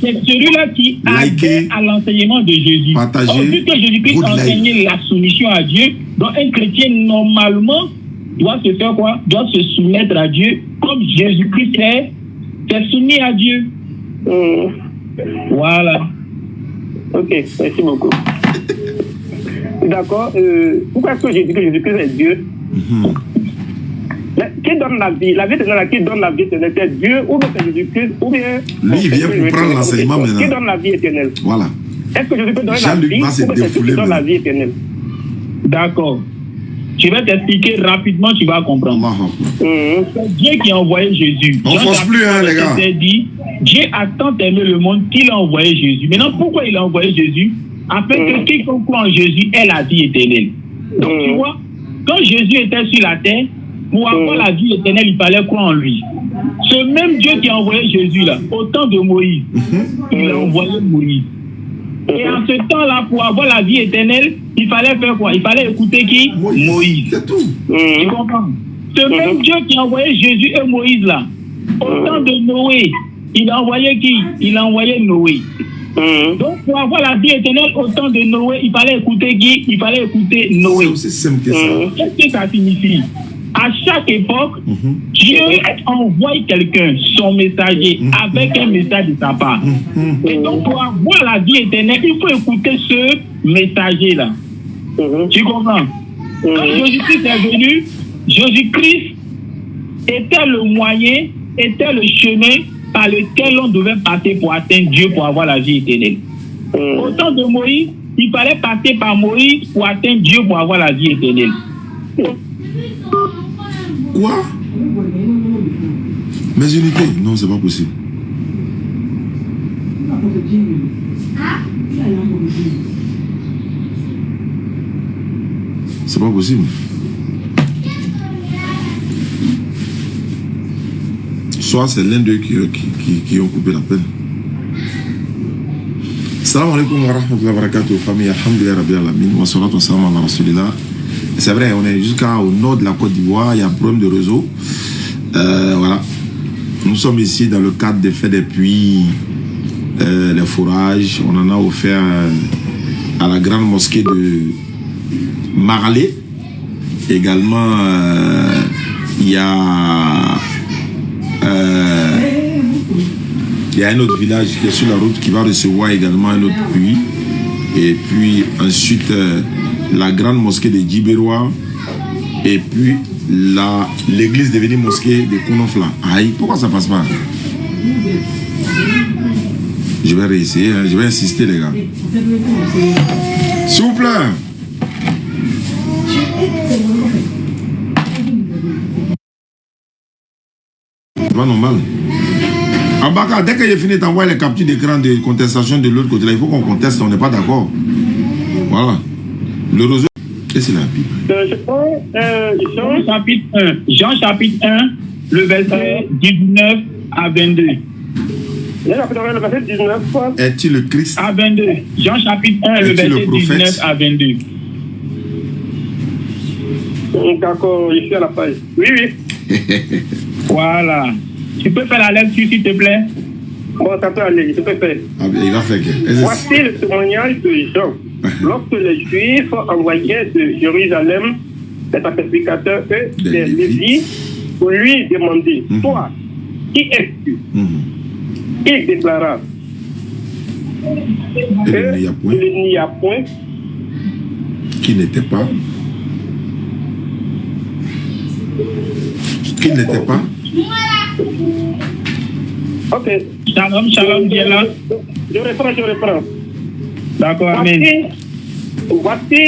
c'est celui-là qui adhère à l'enseignement de Jésus. Or, vu que Jésus-Christ a enseigné la soumission à Dieu, donc un chrétien, normalement, doit se faire quoi? Doit se soumettre à Dieu, comme Jésus-Christ s'est soumis à Dieu. Voilà. Ok, merci beaucoup. D'accord. Pourquoi est-ce que j'ai dit que Jésus-Christ est Dieu? Qui donne la vie? La vie éternelle, qui donne la vie éternelle? C'est Dieu ou bien c'est Jésus-Christ ou bien... Lui, il vient pour prendre l'enseignement maintenant. Qui donne la vie éternelle? Voilà. Est-ce que Jésus peut donner la vie ou bien c'est Dieu qui donne la vie éternelle? D'accord. Je vais t'expliquer rapidement, tu vas comprendre. C'est Dieu qui a envoyé Jésus. On ne force plus, hein, les gars. Dit, Dieu a tant aimé le monde qu'il a envoyé Jésus. Maintenant, pourquoi il a envoyé Jésus? Afin que quiconque croit en Jésus ait la vie éternelle. Donc, tu vois, quand Jésus était sur la terre, pour avoir la vie éternelle, il fallait croire en lui. Ce même Dieu qui a envoyé Jésus là, au temps de Moïse, il a envoyé Moïse. Et en ce temps-là, pour avoir la vie éternelle, il fallait faire quoi? Il fallait écouter qui? Moïse. C'est tout. Tu comprends? Ce même Dieu qui a envoyé Jésus et Moïse là, au temps de Noé, il a envoyé qui? Il a envoyé Noé. Donc, pour avoir la vie éternelle au temps de Noé, il fallait écouter qui? Il fallait écouter Noé. C'est aussi simple que ça. Qu'est-ce que ça signifie? À chaque époque, Dieu envoie quelqu'un, son messager, avec un message de sa part. Et donc, pour avoir la vie éternelle, il faut écouter ce messager-là. Tu comprends? Quand Jésus-Christ est venu, Jésus-Christ était le moyen, était le chemin par lequel on devait passer pour atteindre Dieu, pour avoir la vie éternelle. Au temps de Moïse, il fallait passer par Moïse pour atteindre Dieu, pour avoir la vie éternelle. Quoi? Mes unités? Non, c'est pas possible. C'est pas possible. Soit c'est l'un d'eux qui ont coupé la peine. Salam alaikum wa rahmatullahi wa barakatuh, famille. Alhamdulillah Rabbil Alamin. Wa salatu wa salam ala rasulillah. C'est vrai, on est jusqu'au nord de la Côte d'Ivoire, il y a un problème de réseau. Voilà. Nous sommes ici dans le cadre des faits des puits, les fourrages. On en a offert à la grande mosquée de Marley. Également, il y a un autre village qui est sur la route qui va recevoir également un autre puits. Et puis ensuite, la grande mosquée de Djibérois. Et puis, l'église devenue mosquée de Konofla. Aïe, pourquoi ça passe pas? Je vais réessayer, hein. Je vais insister, les gars. S'il vous plaît. C'est pas normal. Abaka, dès que j'ai fini d'envoyer les captures d'écran de contestation de l'autre côté, là, il faut qu'on conteste, on n'est pas d'accord. Voilà. Le réseau. Qu'est-ce que c'est la Bible? Je prends Jean chapitre 1, le verset 19 à 22. Jean chapitre 1, le verset 19. Es-tu le Christ? À 22. Jean chapitre 1, le verset 19 à 22. D'accord, je suis à la page. Oui, oui. Voilà. Tu peux faire la lecture, s'il te plaît? Bon, ça peut aller, je peux faire. Ah, il va faire que. Voici le témoignage de Jean. Lorsque les Juifs envoyaient de Jérusalem les sacrificateurs et les Lévites pour lui demander, toi, qui es-tu? Il déclara qu'il n'y a point qui n'était pas. Qui n'était pas. Ok. Shalom, Dieu là. Je reprends. D'accord, amen. Voici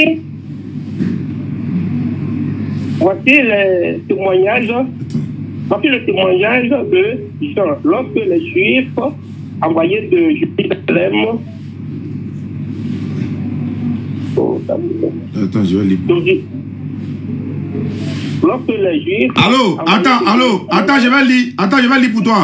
le témoignage de Jean. Lorsque les Juifs envoyés de Jérusalem. Attends, je vais lire. Lorsque les Juifs. Attends, je vais lire pour toi.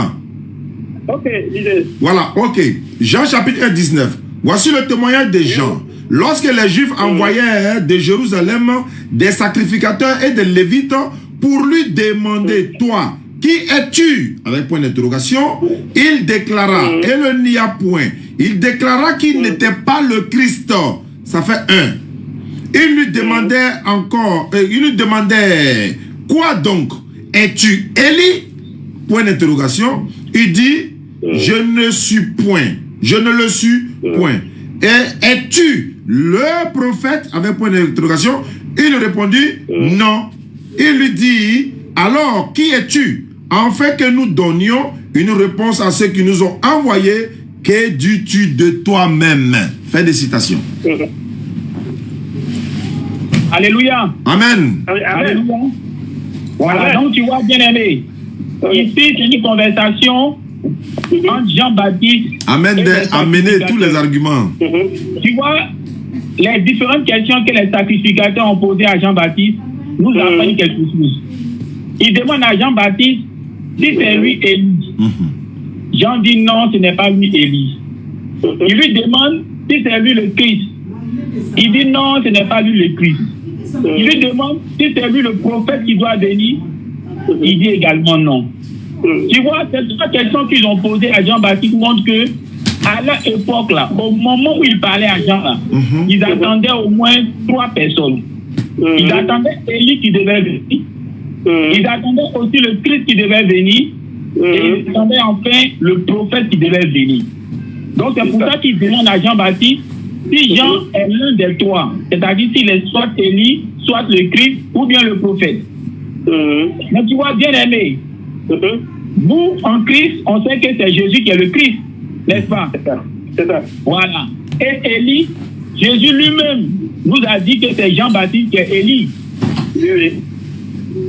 Ok, lisez. Voilà, ok. Jean chapitre 1, 19. Voici le témoignage de Jean. Lorsque les Juifs envoyaient de Jérusalem des sacrificateurs et des Lévites pour lui demander, toi, qui es-tu? Avec point d'interrogation, il déclara, et le n'y a point, il déclara qu'il n'était pas le Christ. Ça fait 1. Il lui demandait encore, il lui demandait, quoi donc? Es-tu Élie? Point d'interrogation. Il dit, je ne suis point. Je ne le suis point. Et es-tu le prophète? Avec point d'interrogation. Il répondit, non. Il lui dit, alors qui es-tu? Afin que nous donnions une réponse à ceux qui nous ont envoyés, que dis-tu de toi-même? Fin de citation. Alléluia. Amen. Alléluia. Voilà, donc tu vois, bien aimé. Ici, c'est une conversation entre Jean-Baptiste. Amenez tous les arguments. Tu vois, les différentes questions que les sacrificateurs ont posées à Jean-Baptiste nous apprennent quelque chose. Il demande à Jean-Baptiste si c'est lui Élie. Jean dit non, ce n'est pas lui Élie. Il lui demande si c'est lui le Christ. Il dit non, ce n'est pas lui le Christ. Il lui demande si c'est lui le prophète qui doit venir. Il dit également non. Tu vois, ces trois questions qu'ils ont posées à Jean-Baptiste montrent que à leur époque là, au moment où ils parlaient à Jean là, ils attendaient au moins 3 personnes. Ils attendaient Élie qui devait venir. Ils attendaient aussi le Christ qui devait venir. Et ils attendaient enfin le prophète qui devait venir. Donc c'est pour ça qu'ils demandent à Jean-Baptiste si Jean est l'un des 3, c'est-à-dire s'il est soit Élie, soit le Christ ou bien le prophète. Mais tu vois, bien aimé, nous en Christ, on sait que c'est Jésus qui est le Christ, n'est-ce pas? C'est ça. Voilà. Et Élie, Jésus lui-même nous a dit que c'est Jean-Baptiste qui est Élie. Oui.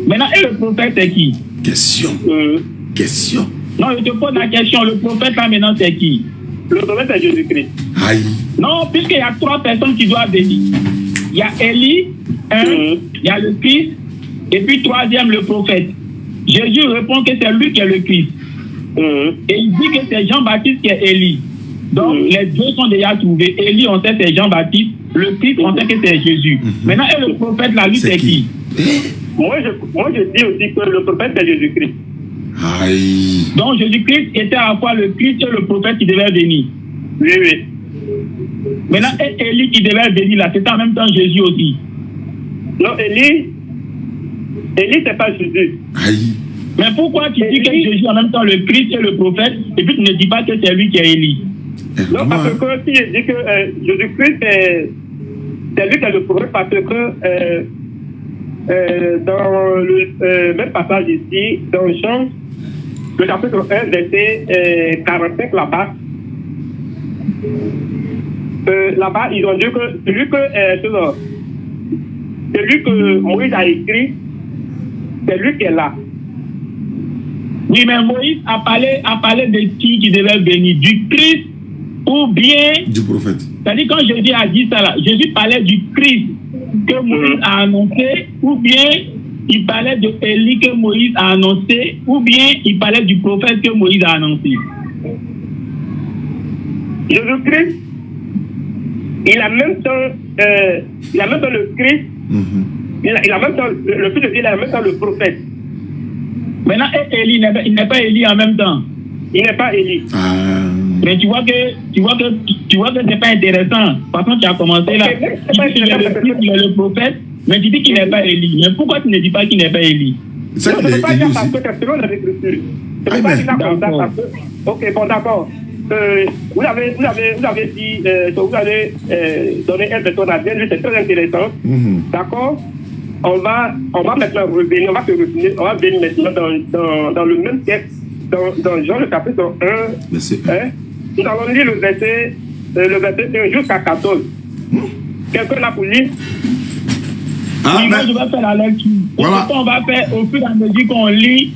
Maintenant, et le prophète c'est qui? Question. Non, je te pose la question, le prophète là maintenant c'est qui? Le prophète c'est Jésus-Christ. Aïe. Non, puisqu'il y a 3 personnes qui doivent venir. Il y a Élie, il y a le Christ, et puis 3e, le prophète. Jésus répond que c'est lui qui est le Christ. Et il dit que c'est Jean-Baptiste qui est Élie. Donc, les deux sont déjà trouvés. Élie, on sait que c'est Jean-Baptiste. Le Christ, on sait que c'est Jésus. Maintenant, et le prophète, là, lui, c'est qui? Moi, je dis aussi que le prophète, c'est Jésus-Christ. Aïe. Donc Jésus-Christ était à la fois le Christ et le prophète qui devait venir. Oui, oui. Maintenant, et Élie qui devait venir là, c'était en même temps Jésus aussi. Non, Élie, c'est pas Jésus. Aïe. Mais pourquoi tu dis que Jésus est en même temps le Christ et le prophète, et puis tu ne dis pas que c'est lui qui est Élie? Non, parce que si je dis que Jésus-Christ, c'est lui qui est le prophète, parce que dans le même passage ici, dans Jean, le chapitre 1, verset 45, là-bas, ils ont dit que celui que Moïse a écrit, c'est lui qui est là. Oui, mais Moïse a parlé de qui devait venir, du Christ ou bien du prophète. C'est-à-dire quand Jésus a dit ça là, Jésus parlait du Christ que Moïse a annoncé, ou bien il parlait de Élie que Moïse a annoncé, ou bien il parlait du prophète que Moïse a annoncé. Jésus-Christ, il a même temps le Christ, il a même temps le Fils de Dieu, il a même temps le prophète. Maintenant, Élie, il n'est pas Élie en même temps. Il n'est pas Élie. Mais tu vois que c'est pas intéressant. Par contre, tu as commencé là. Tu dis qu'il est le Christ, il est le prophète, mais tu dis qu'il n'est pas Élie. Mais pourquoi tu ne dis pas qu'il n'est pas Élie? C'est je ne peux pas dire parce que c'est selon les Écritures. Je ne peux pas dire ça comme ça parce que... Ok, bon, d'accord. Vous avez dit, vous avez donné un verset à bien, c'est très intéressant. D'accord? On va maintenant revenir, on va venir maintenant dans le même texte, dans Jean le chapitre 1. Nous allons lire le verset 1 jusqu'à 14. Quelqu'un a pour lire? Oui, moi je vais faire la lecture. Voilà. On va faire, au fur et à mesure qu'on lit,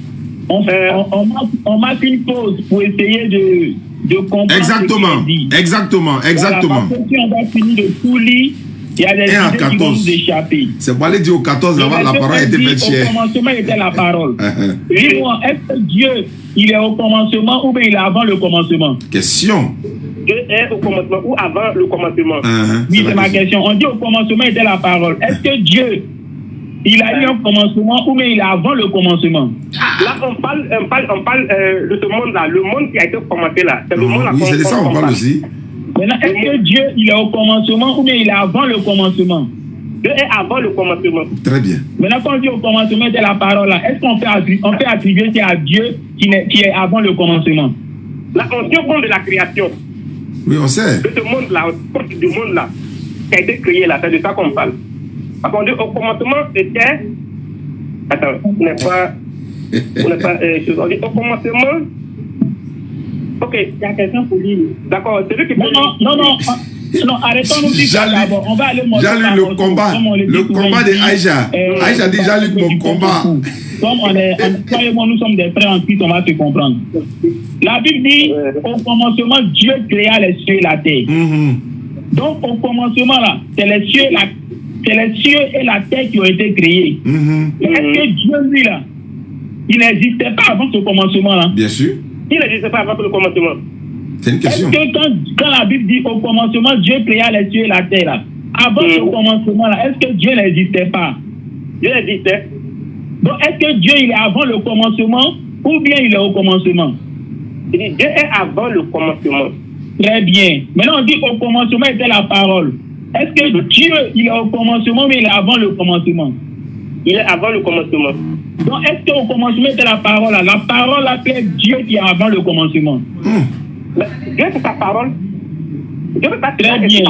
on marque une pause pour essayer de comprendre. Exactement. Ce qui est dit. Exactement. Voilà, parce que si on va finir de tout lire, il y a des idées qui vont nous échapper. C'est pour aller dire au 14, avant la parole était faite chère. Au commencement était la parole. Dis-moi, est-ce que Dieu, il est au commencement ou bien il est avant le commencement? Question. Dieu est au commencement ou avant le commencement? Oui, c'est ma question. On dit au commencement était la parole. Est-ce que Dieu, il a eu un commencement ou bien il est avant le commencement? Là, on parle de ce monde-là, le monde qui a été commencé là. C'est le monde là. Oui, c'est de ça qu'on parle aussi. Maintenant, est-ce que Dieu, il est au commencement ou bien il est avant le commencement? Dieu est avant le commencement. Très bien. Maintenant, quand on dit au commencement de la parole, là, est-ce qu'on peut attribuer ça à Dieu qui est avant le commencement? Là, on tient compte de la création. Oui, on sait. De ce monde-là, du monde-là, qui a été créé là, c'est de ça qu'on parle. Parce qu'on dit au commencement, c'était... Attends, on n'est pas... on dit au commencement... Ok, il y a quelqu'un pour lire. D'accord, c'est lui qui peut... Non, arrêtons-nous d'abord. On va aller montrer. J'ai lu le combat de Aïcha. Aïcha dit, j'ai lu mon combat. Comme croyez-moi, nous sommes des frères en Christ, on va se comprendre. La Bible dit, au commencement, Dieu créa les cieux et la terre. Donc, au commencement, là, c'est les cieux et la terre qui ont été créés. Est-ce que Dieu, lui, là, il n'existait pas avant ce commencement-là? Bien sûr. Il n'existait pas avant le commencement. C'est une question. Est-ce que quand la Bible dit au commencement, Dieu créa les cieux et la terre, là, avant ce commencement-là, est-ce que Dieu n'existait pas? Dieu existait. Donc, est-ce que Dieu, il est avant le commencement ou bien il est au commencement? Il dit Dieu est avant le commencement. Très bien. Maintenant, on dit au commencement était la parole. Est-ce que Dieu, il est au commencement ou il est avant le commencement? Il est avant le commencement. Donc, est-ce qu'au commencement était la parole? La parole appelle Dieu qui est avant le commencement. Dieu, c'est sa parole. Dieu ne peut pas très bien.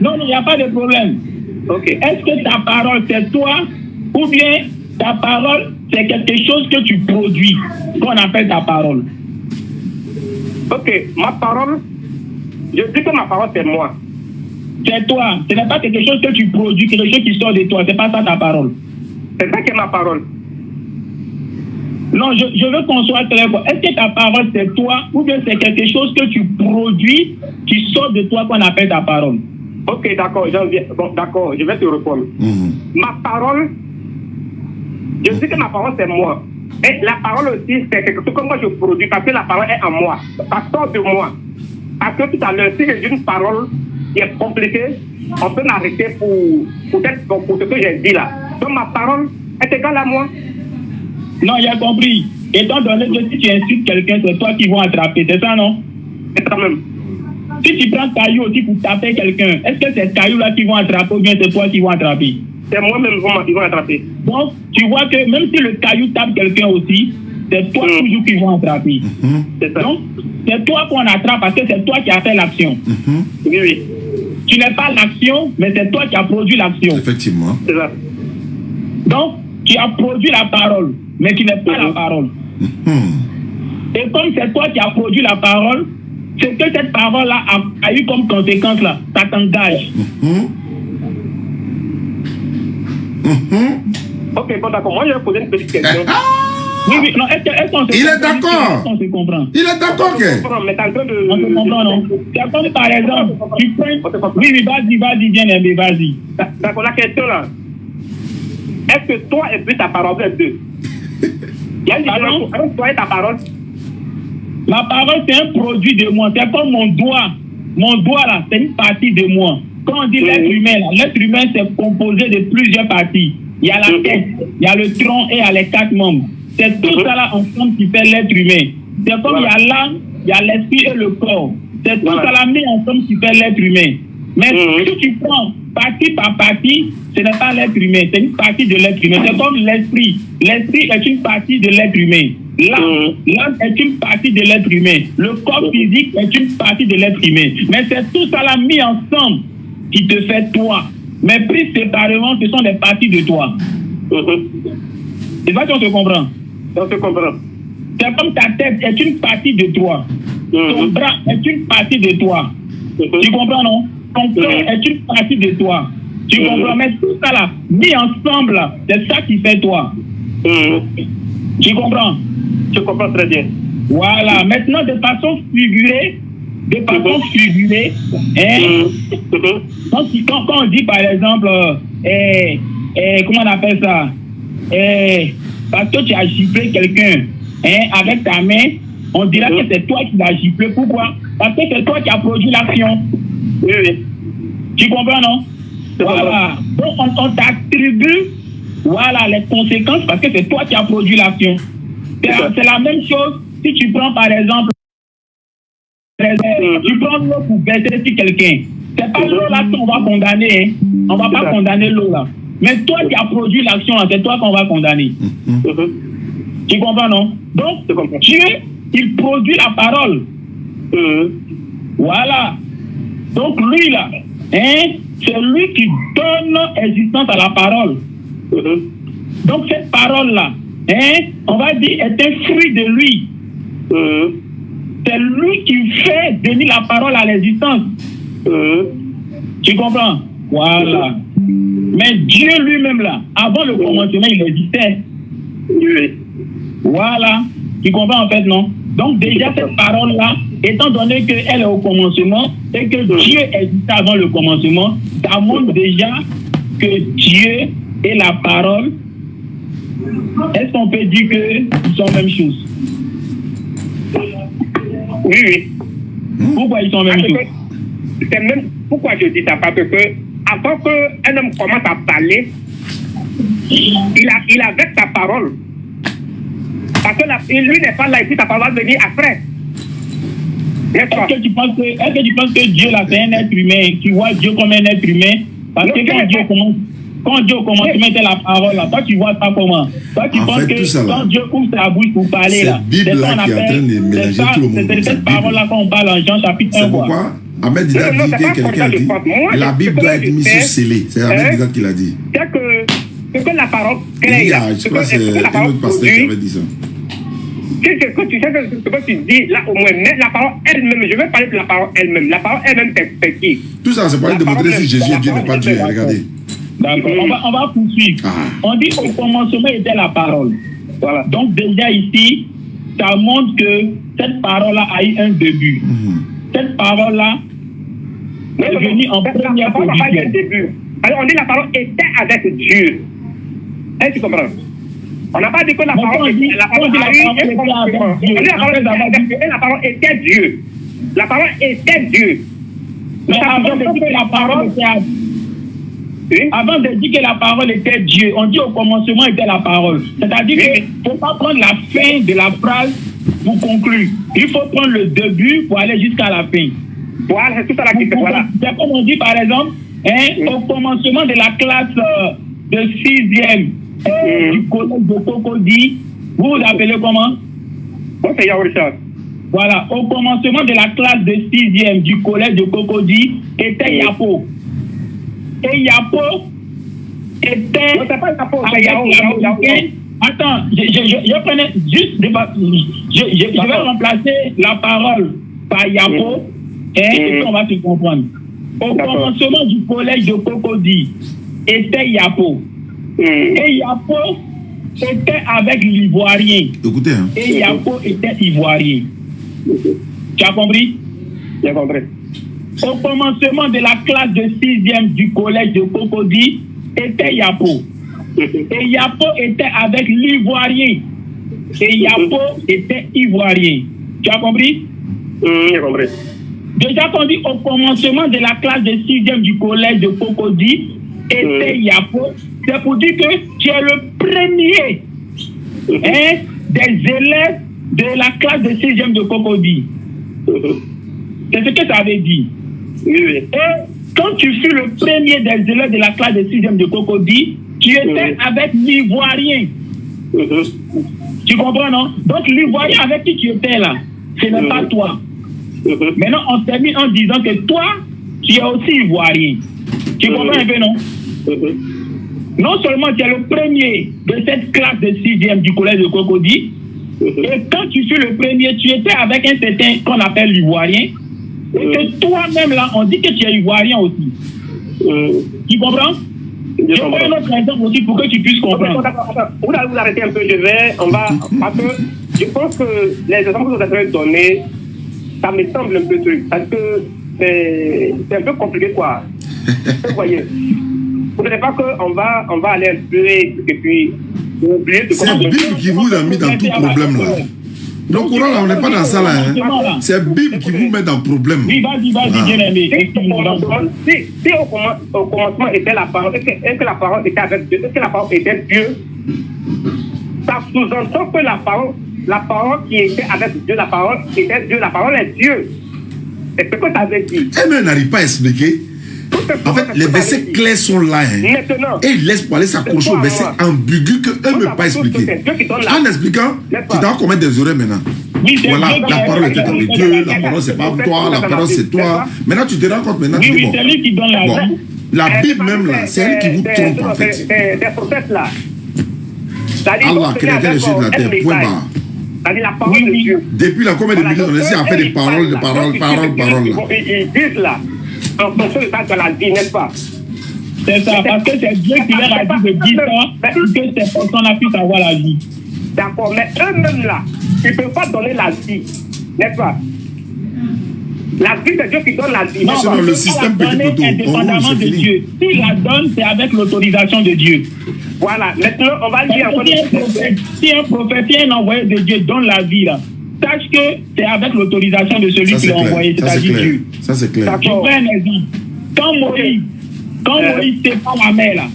Non, il n'y a pas de problème. Okay. Est-ce que ta parole, c'est toi ou bien ta parole, c'est quelque chose que tu produis, qu'on appelle ta parole? Ok, ma parole, je dis que ma parole, c'est moi. C'est toi. Ce n'est pas quelque chose que tu produis, quelque chose qui sort de toi. C'est pas ça ta parole. C'est ça qui est ma parole. Non, je veux qu'on soit clair. Est-ce que ta parole, c'est toi ou bien c'est quelque chose que tu produis qui sort de toi qu'on appelle ta parole? Ok, d'accord, bon, d'accord, je vais te répondre. Ma parole, je dis que ma parole, c'est moi. Et la parole aussi, c'est quelque chose que moi je produis parce que la parole est en moi. Ça sort de moi. Parce que tout à l'heure, si j'ai une parole qui est compliquée, on peut m'arrêter pour ce que j'ai dit là. Donc ma parole est égale à moi. Non, il a compris. Étant donné que si tu insultes quelqu'un, c'est toi qui vas attraper, c'est ça, non? C'est ça même. Si tu prends caillou aussi pour taper quelqu'un, est-ce que c'est caillou-là qui vont attraper ou bien c'est toi qui vont attraper? C'est moi-même qui vont attraper. Donc, tu vois que même si le caillou tape quelqu'un aussi, c'est toi toujours qui vont attraper. C'est ça. Donc, c'est toi qu'on attrape parce que c'est toi qui as fait l'action. Oui, oui. Tu n'es pas l'action, mais c'est toi qui as produit l'action. Effectivement. C'est ça. Donc, tu as produit la parole, mais tu n'es pas la parole. Et comme c'est toi qui as produit la parole, c'est que cette parole-là a eu comme conséquence, là, ça t'engage. Ok, bon, d'accord. Moi, je vais poser une petite question. Oui, oui, non, est-ce qu'on se Il est d'accord. On se comprend. Il est d'accord, que. Mais t'es en train de... On se comprend, non? C'est comme par exemple, tu prends... Oui, oui, vas-y, bien aimé, vas-y. D'accord, la question là. Est-ce que toi et puis ta parole est deux? Il y a une différence entre toi et ta parole. Ma parole, c'est un produit de moi. C'est comme mon doigt. Mon doigt, là, c'est une partie de moi. Quand on dit l'être humain, là, l'être humain, c'est composé de plusieurs parties. Il y a la tête, il y a le tronc et il y a les 4 membres. C'est tout ça là ensemble qui fait l'être humain. C'est comme il y a l'âme, il y a l'esprit et le corps. C'est tout ça là mis ensemble qui fait l'être humain. Mais si tu prends partie par partie, ce n'est pas l'être humain, c'est une partie de l'être humain. C'est comme l'esprit. L'esprit est une partie de l'être humain. L'âme est une partie de l'être humain. Le corps physique est une partie de l'être humain. Mais c'est tout ça là mis ensemble qui te fait toi. Mais pris séparément, ce sont des parties de toi. C'est ça qu'on se comprend. On se comprend. C'est comme ta tête est une partie de toi. Ton bras est une partie de toi. Tu comprends, non? Ton cœur est une partie de toi. Tu comprends? Mais tout ça là, mis ensemble, là, c'est ça qui fait toi. Tu comprends? Je comprends très bien. Voilà. Maintenant, de façon figurée, quand on dit par exemple, comment on appelle ça? Parce que tu as giflé quelqu'un avec ta main, on dira que c'est toi qui l'as giflé. Pourquoi? Parce que c'est toi qui as produit l'action. Oui. Tu comprends, non? Voilà. Donc on t'attribue les conséquences parce que c'est toi qui as produit l'action. C'est la même chose si tu prends par exemple, tu prends l'eau pour verser sur quelqu'un. C'est pas l'eau là qu'on va condamner. On va pas condamner l'eau là. Mais toi qui as produit l'action, c'est toi qu'on va condamner. Tu comprends, non? Donc, Dieu, il produit la parole. Voilà. Donc, lui, là, c'est lui qui donne existence à la parole. Donc, cette parole-là, on va dire, est un fruit de lui. C'est lui qui fait venir la parole à l'existence. Tu comprends? Voilà. Mais Dieu lui-même, là, avant le commencement, il existait. Voilà. Tu comprends en fait, non? Donc déjà, cette parole-là, étant donné qu'elle est au commencement et que Dieu existait avant le commencement, ça montre déjà que Dieu et la parole, est-ce qu'on peut dire qu'ils sont la même chose? Oui. Pourquoi ils sont la même chose? C'est même pourquoi je dis ça, parce que avant qu'un homme commence à parler, il a avec sa parole. Parce que lui n'est pas là et puis sa parole va venir après. Est-ce que tu penses que Dieu là c'est un être humain, qui voit Dieu comme un être humain? Parce que quand Dieu commence, était la parole là, toi tu vois ça comment? Toi tu penses que quand Dieu ouvre sa bouche pour parler là, c'est ce qu'on appelle, c'est cette parole là qu'on parle en Jean chapitre 1. Pourquoi? Ahmed Didat dit que quelqu'un dit la Bible doit être mise sur scellé. C'est Ahmed Didat qui l'a dit. C'est que la parole crée. Je crois que c'est un autre pasteur qui avait dit ça. Tu sais ce que tu dis là au moins, mais la parole elle-même, je vais parler de la parole elle-même. La parole elle-même, c'est qui? Tout ça, c'est pour aller démontrer si Jésus est Dieu n'est pas Dieu. Regardez. D'accord, on va poursuivre. On dit au commencement était la parole. Voilà. Donc déjà ici, ça montre que cette parole-là a eu un début. Cette parole-là est venue en première position. Alors on dit la parole était avec Dieu. Est-ce que tu comprends? On n'a pas dit que la parole était Dieu. La parole était Dieu. Mais avant de dire que la parole était Avant de dire que la parole était Dieu, on dit au commencement était la parole. C'est-à-dire qu'il ne faut pas prendre la fin de la phrase pour conclure. Il faut prendre le début pour aller jusqu'à la fin. Voilà, c'est tout ça la question. Voilà. C'est comme on dit par exemple, au commencement de la classe de 6e du collège de Cocody, vous vous appelez comment? Moi, c'est Yao Richard. Voilà, au commencement de la classe de 6e du collège de Cocody était Yapo. Et Yapo était... Non, c'est pas Yapo, c'est Yao. Attends, je prenais juste... Je vais remplacer la parole par Yapo et puis on va se comprendre. Au commencement du collège de Cocody était Yapo. Et Yapo était avec l'Ivoirien. Écoutez, hein. Et Yapo était Ivoirien. Tu as compris? J'ai compris. Au commencement de la classe de 6e du collège de Cocody était Yapo. Et Yapo était avec l'Ivoirien. Et Yapo était Ivoirien. Tu as compris? J'ai compris. Déjà qu'on dit au commencement de la classe de 6e du collège de Cocody était Yapo, c'est pour dire que tu es le premier des élèves de la classe de 6e de Cocody. C'est ce que ça veut dire. Et quand tu fus le premier des élèves de la classe de 6e de Cocody, tu étais avec l'Ivoirien. Tu comprends, non? Donc l'Ivoirien avec qui tu étais là, ce n'est pas toi. Maintenant, on termine en disant que toi, tu es aussi Ivoirien. Tu comprends un peu, non? Non seulement tu es le premier de cette classe de 6e du collège de Cocody, et quand tu fus le premier, tu étais avec un certain qu'on appelle l'Ivoirien, et que toi-même là, on dit que tu es Ivoirien aussi. Tu comprends? Je prends un autre exemple aussi pour que tu puisses comprendre. Vous allez vous arrêter un peu, parce que je pense que les exemples que vous avez donnés, ça me semble un peu truc, parce que c'est un peu compliqué, quoi. Vous voyez, vous ne savez pas qu'on va aller un peu et puis oublier de c'est Bible qui vous a mis dans tout problème là. Donc là, on n'est pas dans ça là. Hein. C'est Bible qui vous met dans problème. Oui, vas-y, bien aimé. Si au commencement était la parole, est-ce que la parole était avec Dieu, est-ce que la parole était Dieu, ça sous-entend que la parole qui était avec Dieu, la parole était Dieu, la parole est Dieu. C'est ce que ça veut dire. Elle n'arrive pas à expliquer. En fait, les versets clairs sont là. Hein. Maintenant, et ils laissent pour aller s'accrocher aux versets ambigus qu'eux ne peuvent pas expliquer. En expliquant, tu dois commettre des erreurs maintenant. Oui, voilà, la parole était avec Dieu, la parole c'est pas toi, la parole c'est toi. Maintenant, tu te rends compte maintenant. Oui, c'est lui qui donne la voix. La Bible même là, c'est elle qui vous trompe en fait. Des prophètes là. Allah créa les cieux de la terre, point barre. C'est-à-dire la parole de Dieu. Depuis la combien de milliers on essaie à faire des paroles. Ils disent là, en fonction de ça, de la vie, n'est-ce pas? C'est ça, parce que c'est Dieu qui leur a dit de dire ça, pour que ces personnes puissent avoir la vie. D'accord, mais eux-mêmes là, ils ne peuvent pas donner la vie, n'est-ce pas? La vie, c'est Dieu qui donne la vie. Non, c'est dans le système petit poteau. Indépendamment de Dieu. S'il la donne, c'est avec l'autorisation de Dieu. Voilà, maintenant, on va dire encore. Si un prophète, si un envoyé de Dieu donne la vie, là, sache que c'est avec l'autorisation de celui qui l'a envoyé, c'est-à-dire Dieu. Ça, c'est clair. Je prends un exemple. Quand Moïse sépare la mer, là,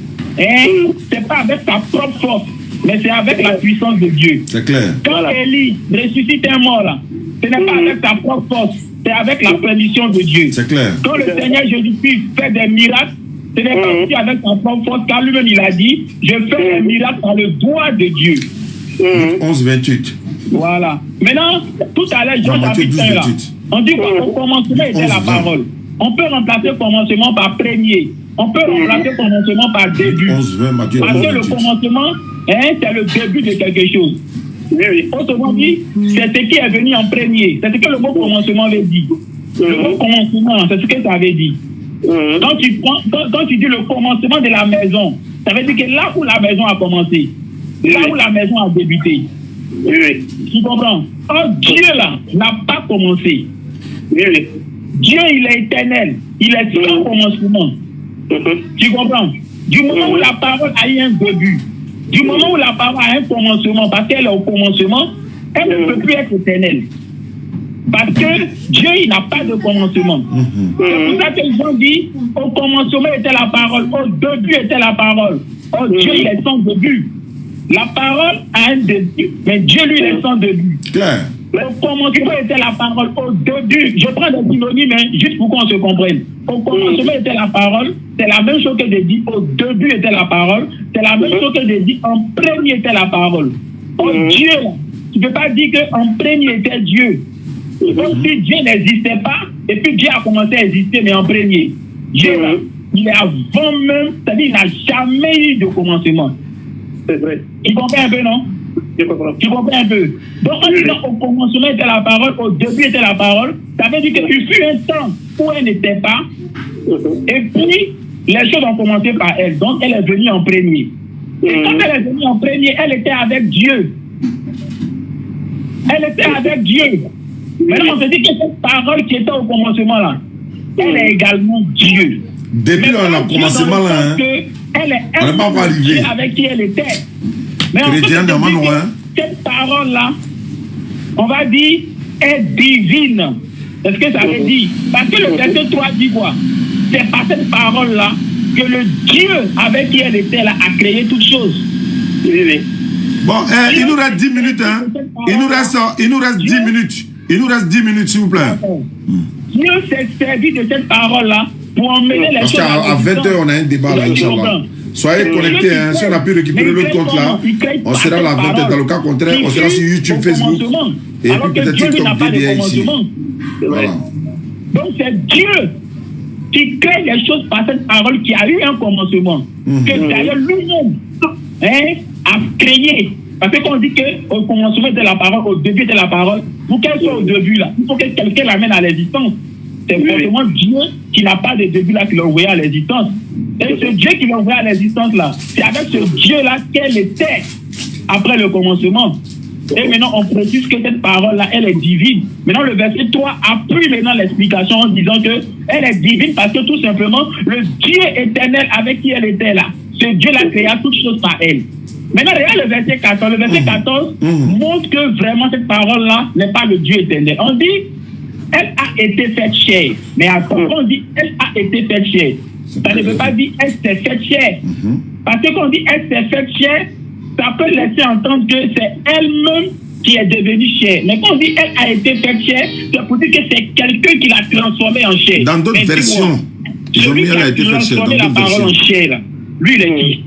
c'est pas avec sa propre force, mais c'est avec la puissance de Dieu. C'est clair. Quand Élie ressuscite un mort, là, ce n'est pas avec sa propre force, c'est avec la permission de Dieu. C'est clair. Quand le Seigneur Jésus-Christ fait des miracles, ce n'est pas aussi avec sa propre force, car lui-même il a dit, je fais des miracles par le doigt de Dieu. 11-28. Voilà. Maintenant, tout à l'heure, Jean chapitre 1 là, on dit qu'au commencement était la parole. On peut remplacer commencement par premier. On peut remplacer commencement par début. 11-20, Matthieu. Parce que le commencement, c'est le début de quelque chose. Autrement dit, c'est ce qui est venu en premier. C'est ce que le mot commencement veut dire. Le mot commencement, c'est ce que ça veut dire. Quand tu dis le commencement de la maison, ça veut dire que là où la maison a commencé, là où la maison a débuté. Tu comprends? Or, Dieu là n'a pas commencé. Dieu, il est éternel. Il est sans commencement. Tu comprends? Du moment où la parole a eu un début, du moment où la parole a un commencement, parce qu'elle est au commencement, elle ne peut plus être éternelle. Parce que Dieu, il n'a pas de commencement. C'est pour ça que Jean dit, au commencement était la parole, au début était la parole. Oh, Dieu, il est sans début. La parole a un début, mais Dieu, lui, il est sans début. Claire. Au commencement était la parole, au début. Je prends des synonymes, mais juste pour qu'on se comprenne. Au commencement était la parole, c'est la même chose que j'ai dit. Au début était la parole, c'est la même chose que j'ai dit. En premier était la parole. Oh Dieu, tu ne peux pas dire qu'en premier était Dieu. Comme si Dieu n'existait pas, et puis Dieu a commencé à exister, mais en premier. Dieu, il est avant même, c'est-à-dire il n'a jamais eu de commencement. C'est vrai. Tu comprends un peu, non? Je comprends. Tu comprends un peu? Donc, en disant au commencement était la parole, au début était la parole, ça veut dire qu'il fut un temps où elle n'était pas, et puis les choses ont commencé par elle. Donc, elle est venue en premier. Et quand elle est venue en premier, elle était avec Dieu. Elle était avec Dieu. Maintenant, on se dit que cette parole qui était au commencement là, elle est également Dieu. Depuis le commencement là, elle est on n'est pas encore arrivé. avec qui elle était. Mais chrétien de Manon, cette parole là, on va dire, est divine. C'est ce que ça veut dire. Parce que le verset 3 dit quoi? C'est par cette parole là que le Dieu avec qui elle était là a créé toutes choses. Oui. Bon, il nous reste 10 minutes, hein. Il nous reste 10 minutes. Il nous reste 10 minutes, s'il vous plaît. Dieu s'est servi de cette parole-là pour emmener les choses. Parce qu'à 20h, on a un débat là, Inch'Allah. Soyez connectés, hein. Si on a pu récupérer l'autre compte là, on sera là à 20h. Dans le cas contraire, on sera sur YouTube, Facebook. Et puis peut-être TikTok, DBA ici. Voilà. Donc c'est Dieu qui crée les choses par cette parole qui a eu un commencement. Que d'ailleurs lui-même a créé. Parce qu'on dit qu'au commencement était la parole, au début était la parole. Pour qu'elle soit au début là, il faut que quelqu'un l'amène à l'existence. C'est forcément Dieu qui n'a pas de début là qui l'a envoyé à l'existence. Et ce Dieu qui l'a envoyé à l'existence là, c'est avec ce Dieu là qu'elle était après le commencement. Et maintenant on précise que cette parole là, elle est divine. Maintenant le verset 3 appuie maintenant l'explication en disant que elle est divine parce que tout simplement le Dieu éternel avec qui elle était là, ce Dieu là créa toutes choses par elle. Maintenant, regarde le verset 14. Le verset 14 montre que vraiment cette parole-là n'est pas le Dieu éternel. On dit, elle a été faite chair. Mais attends, on dit, elle a été faite chair. Ça ne veut pas dire, elle s'est faite chair. Parce que quand on dit, elle s'est faite chair, ça peut laisser entendre que c'est elle-même qui est devenue chair. Mais quand on dit, elle a été faite chair, c'est pour dire que c'est quelqu'un qui l'a transformée en chair. Dans d'autres versions, celui qui a transformé la parole en chair, là, lui, il est qui?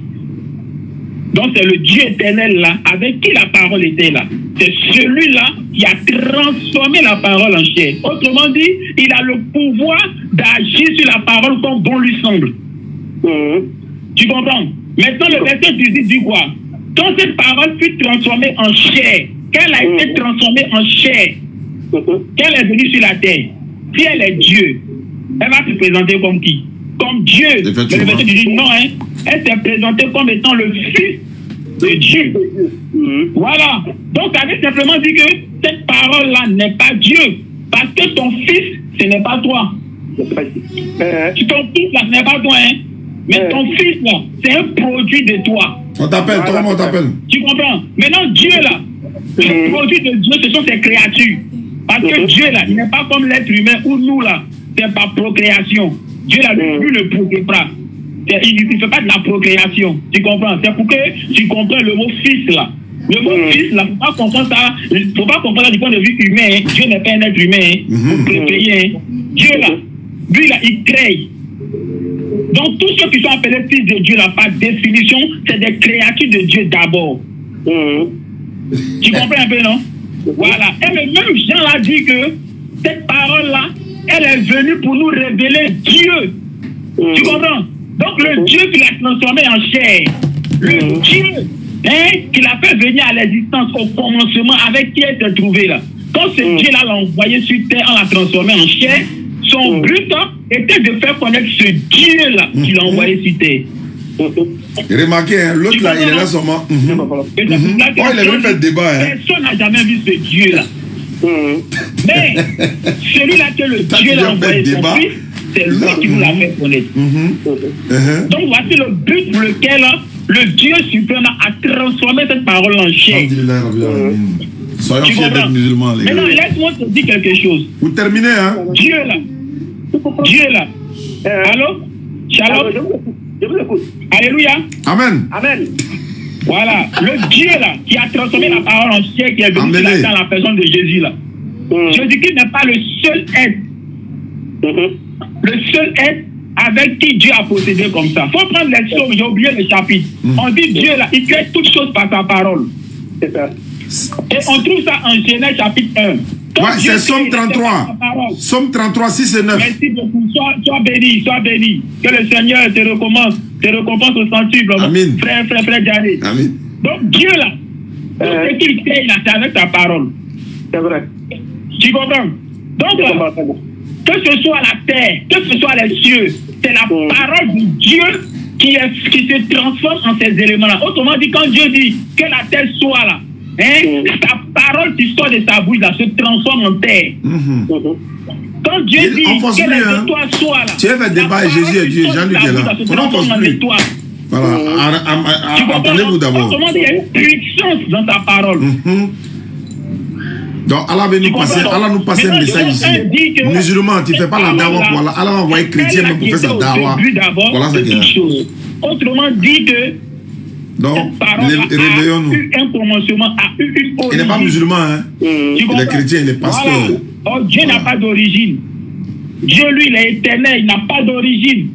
Donc c'est le Dieu éternel là, avec qui la parole était là. C'est celui-là qui a transformé la parole en chair. Autrement dit, il a le pouvoir d'agir sur la parole comme bon lui semble. Tu comprends? Maintenant le verset 18 dit quoi? Quand cette parole fut transformée en chair, qu'elle a été transformée en chair, qu'elle est venue sur la terre, si elle est Dieu, elle va se présenter comme qui? Comme Dieu. Mais le verset dit non, hein? Elle s'est présentée comme étant le Fils de Dieu. Voilà. Donc, ça veut simplement dire que cette parole-là n'est pas Dieu. Parce que ton fils, ce n'est pas toi. Ton fils, là, ce n'est pas toi, hein? Mais ton fils, là, c'est un produit de toi. On t'appelle, comment on t'appelle? Tu comprends? Maintenant, Dieu, là, le produit de Dieu, ce sont ses créatures. Parce que Dieu, là, il n'est pas comme l'être humain ou nous, là, c'est par procréation. Dieu, là, lui, ne procrée pas. Il ne fait pas de la procréation. Tu comprends? C'est pour que tu comprennes le mot fils, là. Le mot fils, là, il ne faut pas comprendre ça. Il ne faut pas comprendre ça du point de vue humain. Hein. Dieu n'est pas un être humain. Hein. Pour créer. Hein. Dieu, là, lui, là, il crée. Donc, tous ceux qui sont appelés fils de Dieu, là, par définition, c'est des créatures de Dieu d'abord. Tu comprends un peu, non? Voilà. Et même Jean l'a dit que cette parole-là, elle est venue pour nous révéler Dieu. Tu comprends? Donc le Dieu qui l'a transformé en chair, le Dieu qui l'a fait venir à l'existence au commencement avec qui elle s'est trouvée là. Quand ce Dieu-là l'a envoyé sur terre, on l'a transformé en chair, son but était de faire connaître ce Dieu-là qui l'a envoyé sur terre. Remarquez, hein, l'autre là, il est là seulement. Oh, il est venu faire débat. Hein. Personne n'a jamais vu ce Dieu-là. Mais celui-là que le Dieu l'a envoyé son fils, c'est lui qui nous l'a fait connaître. Donc voici le but pour lequel le Dieu suprême a transformé cette parole en chair. Soyons fiers d'être musulmans, les gars. Maintenant, laisse-moi te dire quelque chose. Vous terminez, hein? Dieu là. Allô? Shalom. Je vous écoute. Alléluia. Amen. Amen. Voilà. Le Dieu là, qui a transformé la parole en chair, qui est venu dans la personne de Jésus là. Jésus-Christ n'est pas le seul être. Le seul être avec qui Dieu a procédé comme ça. Il faut prendre les psaumes, j'ai oublié le chapitre. On dit Dieu là, il crée toutes choses par sa parole. C'est ça. Et on trouve ça en Genèse chapitre 1. Ouais, c'est Somme 33. Somme 33, 6 et 9. Merci beaucoup. Sois béni, sois béni. Que le Seigneur te récompense au centuple. Amen. Frère Janet. Amen. Donc Dieu là, ce qu'il crée, c'est avec ta parole. C'est vrai. Tu comprends? Donc, que ce soit la terre, que ce soit les cieux, c'est la parole de Dieu qui se transforme en ces éléments-là. Autrement dit, quand Dieu dit que la terre soit là, sa parole qui sort de sa bouche là se transforme en terre. Quand Dieu dit que les étoiles soient là, tu as fait débat et Jésus est Dieu, Jean-Luc est là. On en construit. Voilà, entendez-vous d'abord. Autrement dit, il y a une puissance dans ta parole. Donc Allah va nous passer un message ici. Musulman, tu ne fais pas la dawa pour Allah. Allah va envoyer chrétien même pour faire sa dawa. Voilà ce qu'il y a. Autrement dit que donc, réveillons-nous. Il n'est pas musulman, hein? Il est chrétien, il est pasteur. Voilà. Oh, Dieu n'a pas d'origine. Dieu, lui, il est éternel, il n'a pas d'origine.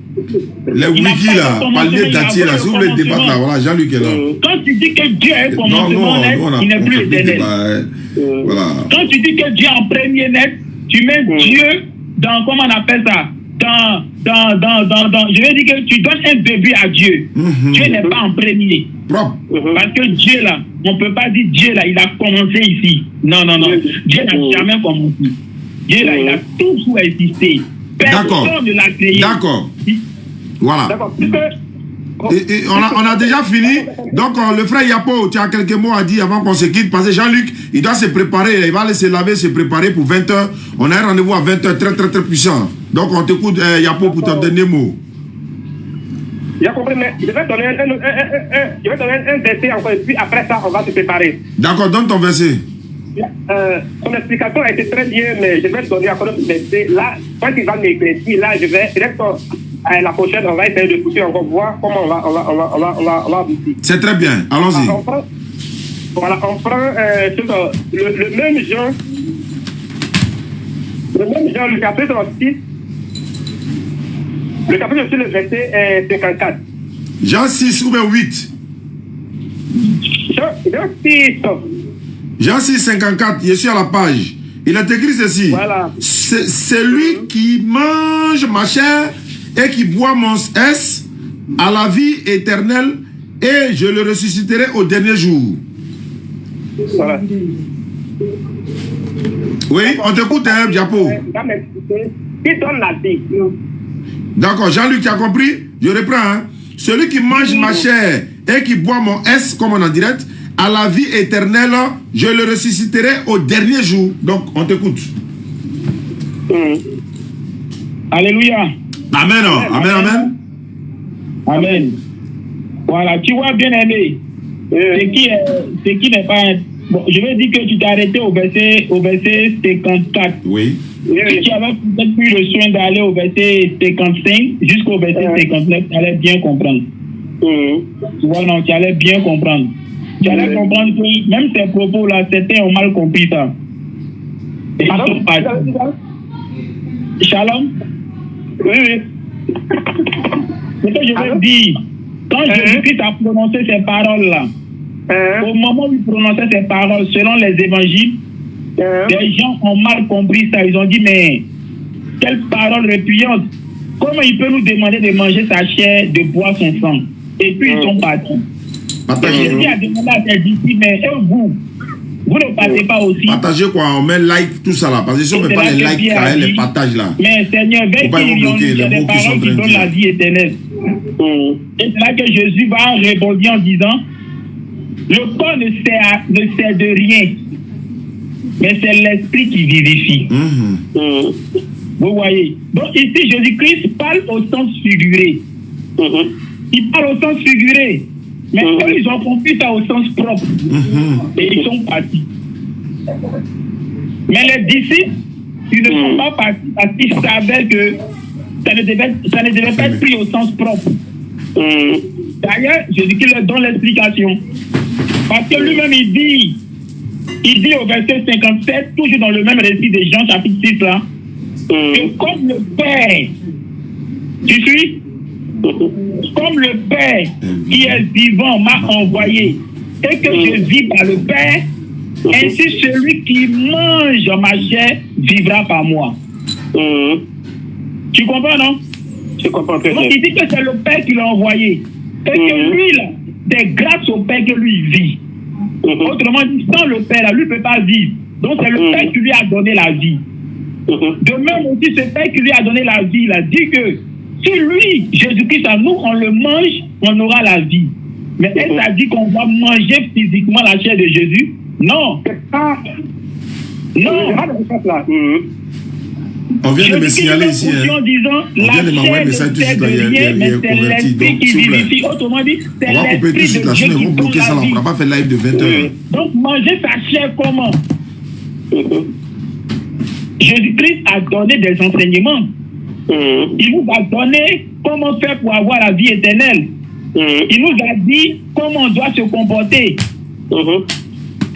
Les wiki là, parler d'Atier là, si vous voulez débattre là, voilà, Jean-Luc est là. Quand tu dis que Dieu est commencement net, il n'est plus éternel. Voilà. Quand tu dis que Dieu est en premier net, tu mets Dieu dans, comment on appelle ça? Je vais dire que tu donnes un début à Dieu. Dieu n'est pas en premier. Parce que Dieu là, on ne peut pas dire Dieu là, il a commencé ici. Non. Dieu n'a jamais commencé. Dieu là, il a toujours existé. Personne ne l'a créé. D'accord. Voilà. D'accord. Et on a déjà fini. Donc, le frère Yapo, tu as quelques mots à dire avant qu'on se quitte. Parce que Jean-Luc, il doit se préparer. Il va aller se laver, se préparer pour 20h. On a un rendez-vous à 20h très puissant. Donc, on t'écoute, Yapo, pour ton dernier mot. J'ai compris, mais je vais donner un verset encore. Et puis après ça, on va se préparer. D'accord, donne ton verset. Son explication a été très bien, mais je vais te donner encore un verset. Là, quand il va m'éclaircir, là, je vais la prochaine, on va essayer de pousser encore, voir comment on va aboutir. C'est très bien, allons-y. On prend le même Jean, le chapitre 6, le chapitre 6, le verset 54. Jean 6 ou bien 8. Jean 6, 54, je suis à la page. Il est écrit ceci. Voilà. C'est lui qui mange ma chair et qui boit mon S à la vie éternelle, et je le ressusciterai au dernier jour. Voilà. Oui, on t'écoute, hein, Diapo. Qui donne la vie. D'accord, Jean-Luc, tu as compris? Je reprends, hein. Celui qui mange ma chair et qui boit mon S, comme on en direct, à la vie éternelle, je le ressusciterai au dernier jour. Donc, on t'écoute. Alléluia. Amen. Amen. Voilà, tu vois, bien aimé, ce qui n'est pas... Bon, je vais dire que tu t'es arrêté au verset 54. Oui. Si tu avais peut-être pris le soin d'aller au verset 55 jusqu'au verset 59, tu allais bien comprendre. Tu vois, non, tu allais bien comprendre. Tu allais comprendre que même ces propos-là, certains ont mal compris ça. Et ils sont partis. Shalom? Oui. Ce que je veux dire, quand Jésus-Christ a prononcé ces paroles-là, au moment où il prononçait ces paroles, selon les évangiles, les gens ont mal compris ça. Ils ont dit, mais quelle parole répugnante! Comment il peut nous demander de manger sa chair, de boire son sang? Et puis ils sont partis. Jésus a demandé à ses disciples, mais vous ne partez pas aussi. Partagez quoi, on met like, tout ça là. Parce que si on ne met pas les likes, les partages là. Mais Seigneur, veille qu'il y ait des paroles qui donnent la vie éternelle. Et c'est là que Jésus va répondre en disant, le corps ne sert de rien, mais c'est l'esprit qui vivifie. Vous voyez. Donc ici, Jésus-Christ parle au sens figuré. Il parle au sens figuré. Mais eux, ils ont compris ça au sens propre. Et ils sont partis. Mais les disciples, ils ne sont pas partis parce qu'ils savaient que ça ne devait pas être pris au sens propre. D'ailleurs, Jésus-Christ leur donne l'explication. Parce que lui-même, il dit au verset 57, toujours dans le même récit de Jean chapitre 6 là, que comme le Père, tu suis? Comme le Père qui est vivant m'a envoyé et que je vis par le Père, ainsi celui qui mange ma chair vivra par moi. Tu comprends, non? Je comprends très bien. Donc il dit que c'est le Père qui l'a envoyé. Et que lui, là, c'est grâce au Père que lui vit. Autrement dit, sans le Père, là, lui ne peut pas vivre. Donc c'est le Père qui lui a donné la vie. De même aussi, ce Père qui lui a donné la vie, il a dit que si lui, Jésus-Christ, à nous, on le mange, on aura la vie. Mais est-ce qu'il a dit qu'on va manger physiquement la chair de Jésus? Non. Non. On vient de me signaler ici. En disant, on vient de m'envoyer un message tout de suite. Il y a converti. Donc, s'il vous plaît. Autrement dit, on va couper tout de suite là. Sinon, ils vont bloquer ça là. On ne pourra pas faire live de 20h. Donc, manger sa chair comment? Jésus-Christ a donné des enseignements. Il nous a donné comment faire pour avoir la vie éternelle. Il nous a dit comment on doit se comporter.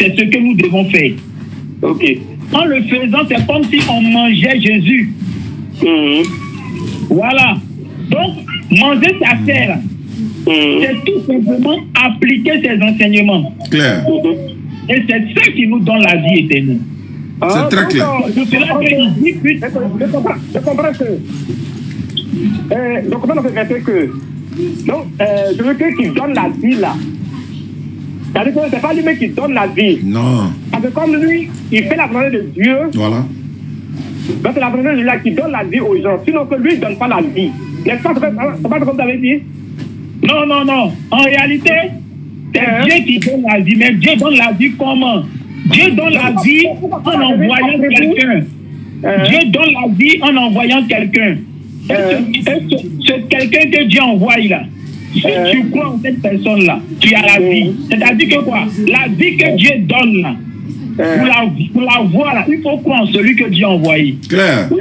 C'est ce que nous devons faire. En le faisant, c'est comme si on mangeait Jésus. Voilà. Donc, manger sa chair, c'est tout simplement appliquer ses enseignements. Clair. Et c'est ça qui nous donne la vie éternelle. C'est très clair. Je comprends que. Je comprends que. Donc, je veux qu'il donne la vie là. C'est-à-dire que ce n'est pas lui-même qui donne la vie. Non. Parce que comme lui, il fait la volonté de Dieu. Voilà. Donc c'est la volonté de Dieu là qui donne la vie aux gens. Sinon que lui ne donne pas la vie. N'est-ce pas? C'est pas comme vous avez dit? Non, non, non. En réalité, c'est Dieu qui donne la vie. Mais Dieu donne la vie comment? Dieu donne la vie en envoyant quelqu'un. Dieu donne la vie en envoyant quelqu'un. C'est quelqu'un que Dieu envoie là. Si tu crois en cette personne-là, tu as la vie. C'est-à-dire que quoi? La vie que Dieu donne là, pour la voir là, il faut croire en celui que Dieu a envoyé. Claire. Oui,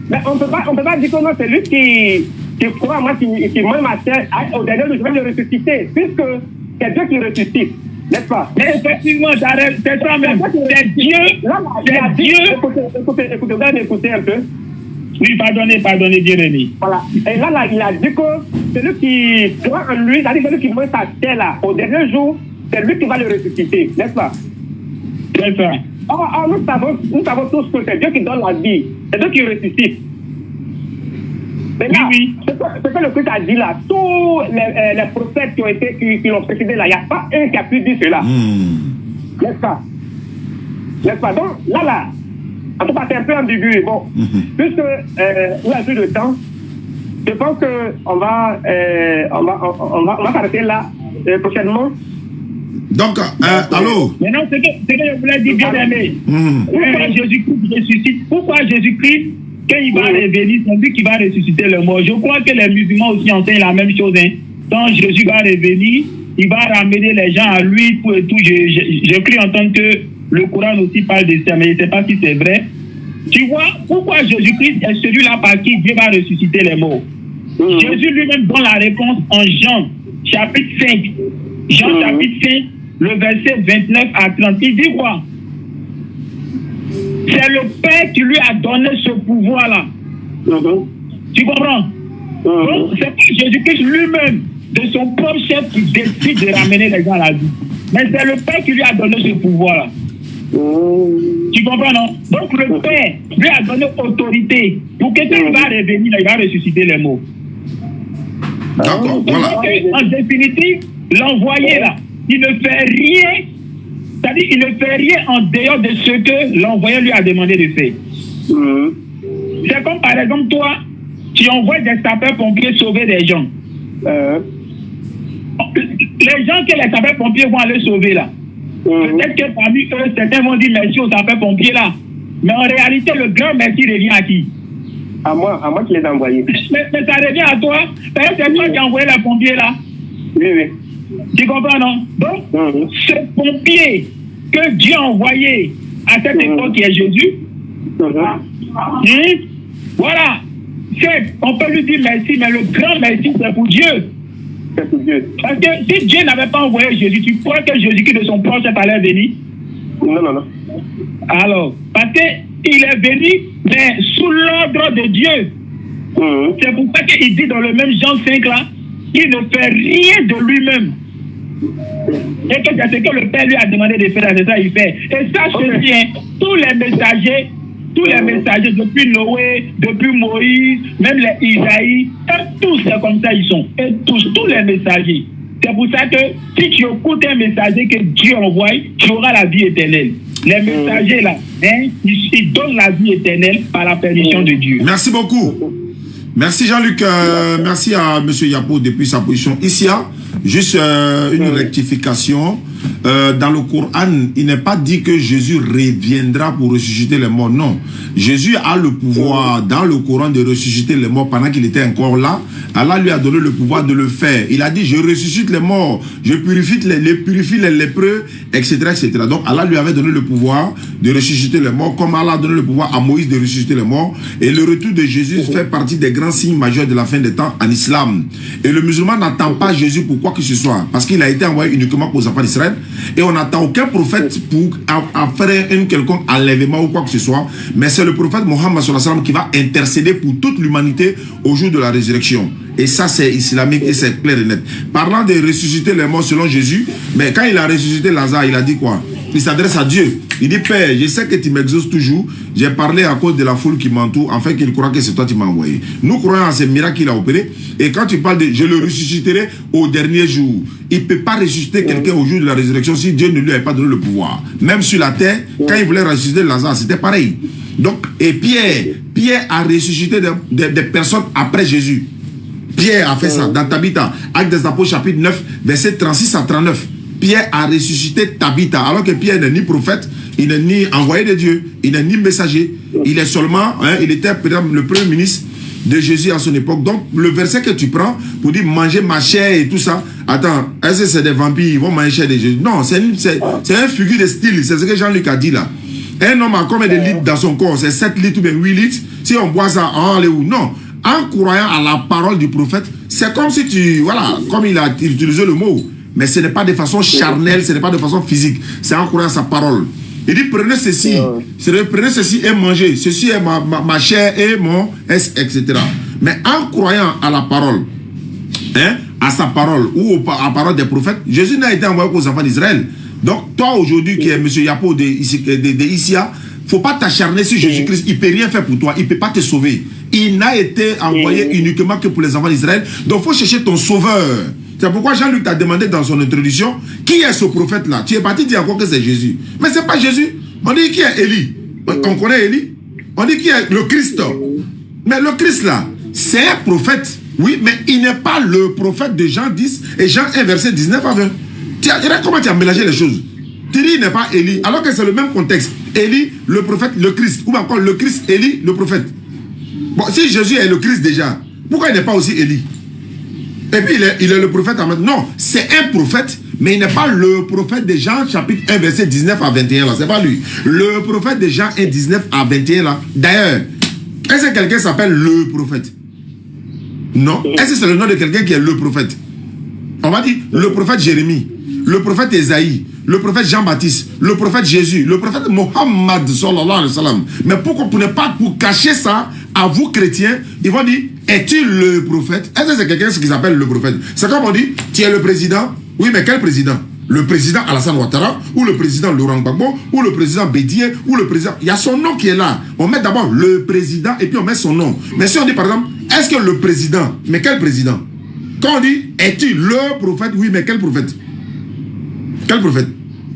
mais on peut pas dire que non, c'est lui qui croit, moi, qui mange ma chair, au dernier jour, je vais le ressusciter, puisque c'est Dieu qui ressuscite. N'est-ce pas? Mais effectivement, c'est ça même. C'est Dieu. C'est Dieu. Écoutez un peu. Oui, pardonnez, Jérémie. Voilà. Et là, il a dit que celui qui croit en lui, c'est-à-dire celui qui mange sa chair là, au dernier jour, c'est lui qui va le ressusciter, n'est-ce pas? C'est ça. Or, nous savons tous que c'est Dieu qui donne la vie, c'est Dieu qui ressuscite. Mais là, oui. Ce que le Christ a dit là, tous les prophètes qui l'ont précédé là, il n'y a pas un qui a pu dire cela. N'est-ce pas? N'est-ce pas? Donc, là, en tout cas, c'est un peu ambigu. Bon, puisque il y a plus de temps, je pense qu'on va s'arrêter là prochainement. Donc, allô? Maintenant, ce que je voulais dire, bien aimé, pourquoi Jésus-Christ ressuscite? Pourquoi Jésus-Christ, quand il va revenir, c'est lui qui va ressusciter le mort? Je crois que les musulmans aussi enseignent la même chose. Hein. Quand Jésus va revenir, il va ramener les gens à lui pour et tout. J'ai cru entendre que le Coran aussi parle de ça, mais je ne sais pas si c'est vrai. Tu vois, pourquoi Jésus-Christ est celui-là par qui Dieu va ressusciter les morts? Jésus lui-même donne la réponse en Jean, chapitre 5. Jean, chapitre 5, le verset 29 à 30. Il dit quoi? C'est le Père qui lui a donné ce pouvoir-là. Tu comprends? Donc, c'est pas Jésus-Christ lui-même, de son propre chef, qui décide de ramener les gens à la vie. Mais c'est le Père qui lui a donné ce pouvoir-là. Tu comprends, non? Donc le Père lui a donné autorité pour que quand il va revenir, il va ressusciter les morts. D'accord, voilà. En définitive, l'envoyé là, il ne fait rien, c'est-à-dire il ne fait rien en dehors de ce que l'envoyé lui a demandé de faire. C'est comme par exemple toi, tu envoies des sapeurs-pompiers sauver des gens. Les gens que les sapeurs-pompiers vont aller sauver là, peut-être que parmi eux, certains vont dire merci aux sapeurs-pompiers là. Mais en réalité, le grand merci revient à qui? À moi qui les ai envoyés. Mais ça revient à toi. C'est toi qui as envoyé les pompiers là. Oui. Tu comprends, non? Donc, ce pompier que Dieu a envoyé à cette époque qui est Jésus, voilà, on peut lui dire merci, mais le grand merci, c'est pour Dieu. C'est pour Dieu. Parce que si Dieu n'avait pas envoyé Jésus, tu crois que Jésus-Christ de son proche allait venir? Non. Alors, parce qu'il est venu, mais sous l'ordre de Dieu. C'est pour ça qu'il dit dans le même Jean 5 là, il ne fait rien de lui-même. Et que c'est ce que le Père lui a demandé de faire, c'est ça il fait. Et ça, je dis, tous les messagers, depuis Noé, depuis Moïse, même les Isaïe, tous c'est comme ça ils sont. Et tous les messagers. C'est pour ça que si tu écoutes un messager que Dieu envoie, tu auras la vie éternelle. Les messagers là, ils donnent la vie éternelle par la permission de Dieu. Merci beaucoup. Merci Jean-Luc, merci à M. Yapo depuis sa position. Ici, juste une rectification. Dans le Coran, il n'est pas dit que Jésus reviendra pour ressusciter les morts. Non. Jésus a le pouvoir dans le Coran de ressusciter les morts pendant qu'il était encore là. Allah lui a donné le pouvoir de le faire. Il a dit, je ressuscite les morts, je purifie les lépreux, etc., etc. Donc Allah lui avait donné le pouvoir de ressusciter les morts, comme Allah a donné le pouvoir à Moïse de ressusciter les morts. Et le retour de Jésus fait partie des grands signes majeurs de la fin des temps en islam. Et le musulman n'attend pas Jésus pour quoi que ce soit, parce qu'il a été envoyé uniquement pour les enfants d'Israël. Et on n'attend aucun prophète pour faire un quelconque enlèvement ou quoi que ce soit. Mais c'est le prophète Mohammed qui va intercéder pour toute l'humanité au jour de la résurrection. Et ça, c'est islamique et c'est clair et net. Parlant de ressusciter les morts selon Jésus, mais quand il a ressuscité Lazare, il a dit quoi? Il s'adresse à Dieu. Il dit, Père, je sais que tu m'exauces toujours. J'ai parlé à cause de la foule qui m'entoure, afin qu'il croit que c'est toi qui m'as envoyé. Nous croyons à ces miracles qu'il a opérés. Et quand tu parles de je le ressusciterai au dernier jour, il ne peut pas ressusciter quelqu'un au jour de la résurrection si Dieu ne lui avait pas donné le pouvoir. Même sur la terre, quand il voulait ressusciter Lazare, c'était pareil. Donc, et Pierre a ressuscité des personnes après Jésus. Pierre a fait ça dans Tabitha, Actes des Apôtres chapitre 9, verset 36 à 39. Pierre a ressuscité Tabitha, alors que Pierre n'est ni prophète, il n'est ni envoyé de Dieu, il n'est ni messager, il est seulement, il était le premier ministre de Jésus à son époque. Donc le verset que tu prends pour dire manger ma chair et tout ça, attends, est-ce que c'est des vampires, ils vont manger chair de Jésus? Non, c'est un figure de style, c'est ce que Jean-Luc a dit là. Un homme a combien de litres dans son corps? C'est 7 litres ou bien 8 litres. Si on boit ça, on est où? Non. En croyant à la parole du prophète, c'est comme si tu, voilà, comme il a utilisé le mot, mais ce n'est pas de façon charnelle, ce n'est pas de façon physique, c'est en croyant à sa parole. Il dit, prenez ceci, prenez ceci et mangez, ceci est ma chair et mon etc. Mais en croyant à la parole, à sa parole ou à la parole des prophètes, Jésus n'a été envoyé qu'aux enfants d'Israël. Donc, toi aujourd'hui qui est M. Yapo de Issia, il ne faut pas t'acharner sur Jésus-Christ, il ne peut rien faire pour toi, il ne peut pas te sauver. Il n'a été envoyé uniquement que pour les enfants d'Israël. Donc, il faut chercher ton sauveur. C'est pourquoi Jean-Luc t'a demandé dans son introduction, qui est ce prophète-là? Tu es parti dire encore que c'est Jésus. Mais ce n'est pas Jésus. On dit qui est Élie. On connaît Élie. On dit qui est le Christ. Mais le Christ là, c'est un prophète. Oui, mais il n'est pas le prophète de Jean 10 et Jean 1, verset 19 à 20. Regarde comment tu as mélangé les choses. Tu dis il n'est pas Élie, alors que c'est le même contexte. Élie, le prophète, le Christ. Ou encore le Christ, Élie, le prophète. Bon, si Jésus est le Christ déjà, pourquoi il n'est pas aussi Élie? Et puis il est le prophète en même temps. Non, c'est un prophète, mais il n'est pas le prophète de Jean chapitre 1, verset 19 à 21 là. C'est pas lui. Le prophète de Jean 1, 19 à 21 là. D'ailleurs, est-ce que quelqu'un s'appelle le prophète? Non. Est-ce que c'est le nom de quelqu'un qui est le prophète? On va dire le prophète Jérémie, le prophète Esaïe, le prophète Jean-Baptiste, le prophète Jésus, le prophète Mohammed sallallahu alayhi wa sallam. Mais pourquoi pour ne pas pour cacher ça à vous chrétiens, ils vont dire, es-tu le prophète? Est-ce que c'est quelqu'un qui s'appelle le prophète? C'est comme on dit, tu es le président. Oui, mais quel président? Le président Alassane Ouattara, ou le président Laurent Gbagbo, ou le président Bédier, ou le président... Il y a son nom qui est là. On met d'abord le président et puis on met son nom. Mais si on dit par exemple, est-ce que le président, mais quel président? Quand on dit, es-tu le prophète? Oui, mais quel prophète? Quel prophète?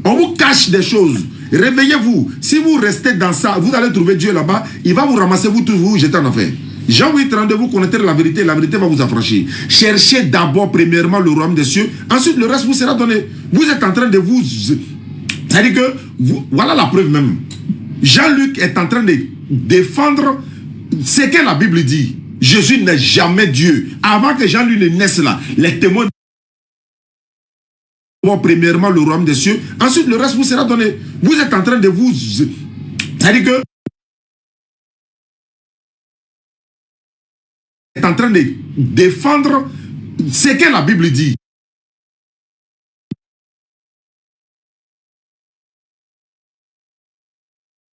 On vous cache des choses. Réveillez-vous. Si vous restez dans ça, vous allez trouver Dieu là-bas. Il va vous ramasser, vous tous, vous jeter en enfer. Jean 8, 32, vous connaîtrez la vérité va vous affranchir. Cherchez d'abord, premièrement, le royaume des cieux. Ensuite, le reste vous sera donné. Vous êtes en train de vous... C'est-à-dire que, voilà la preuve même. Jean-Luc est en train de défendre ce que la Bible dit. Jésus n'est jamais Dieu. Avant que Jean-Luc ne naisse là, les témoins premièrement le royaume des cieux, ensuite le reste vous sera donné. Vous êtes en train de vous... C'est-à-dire que... Vous êtes en train de défendre ce que la Bible dit.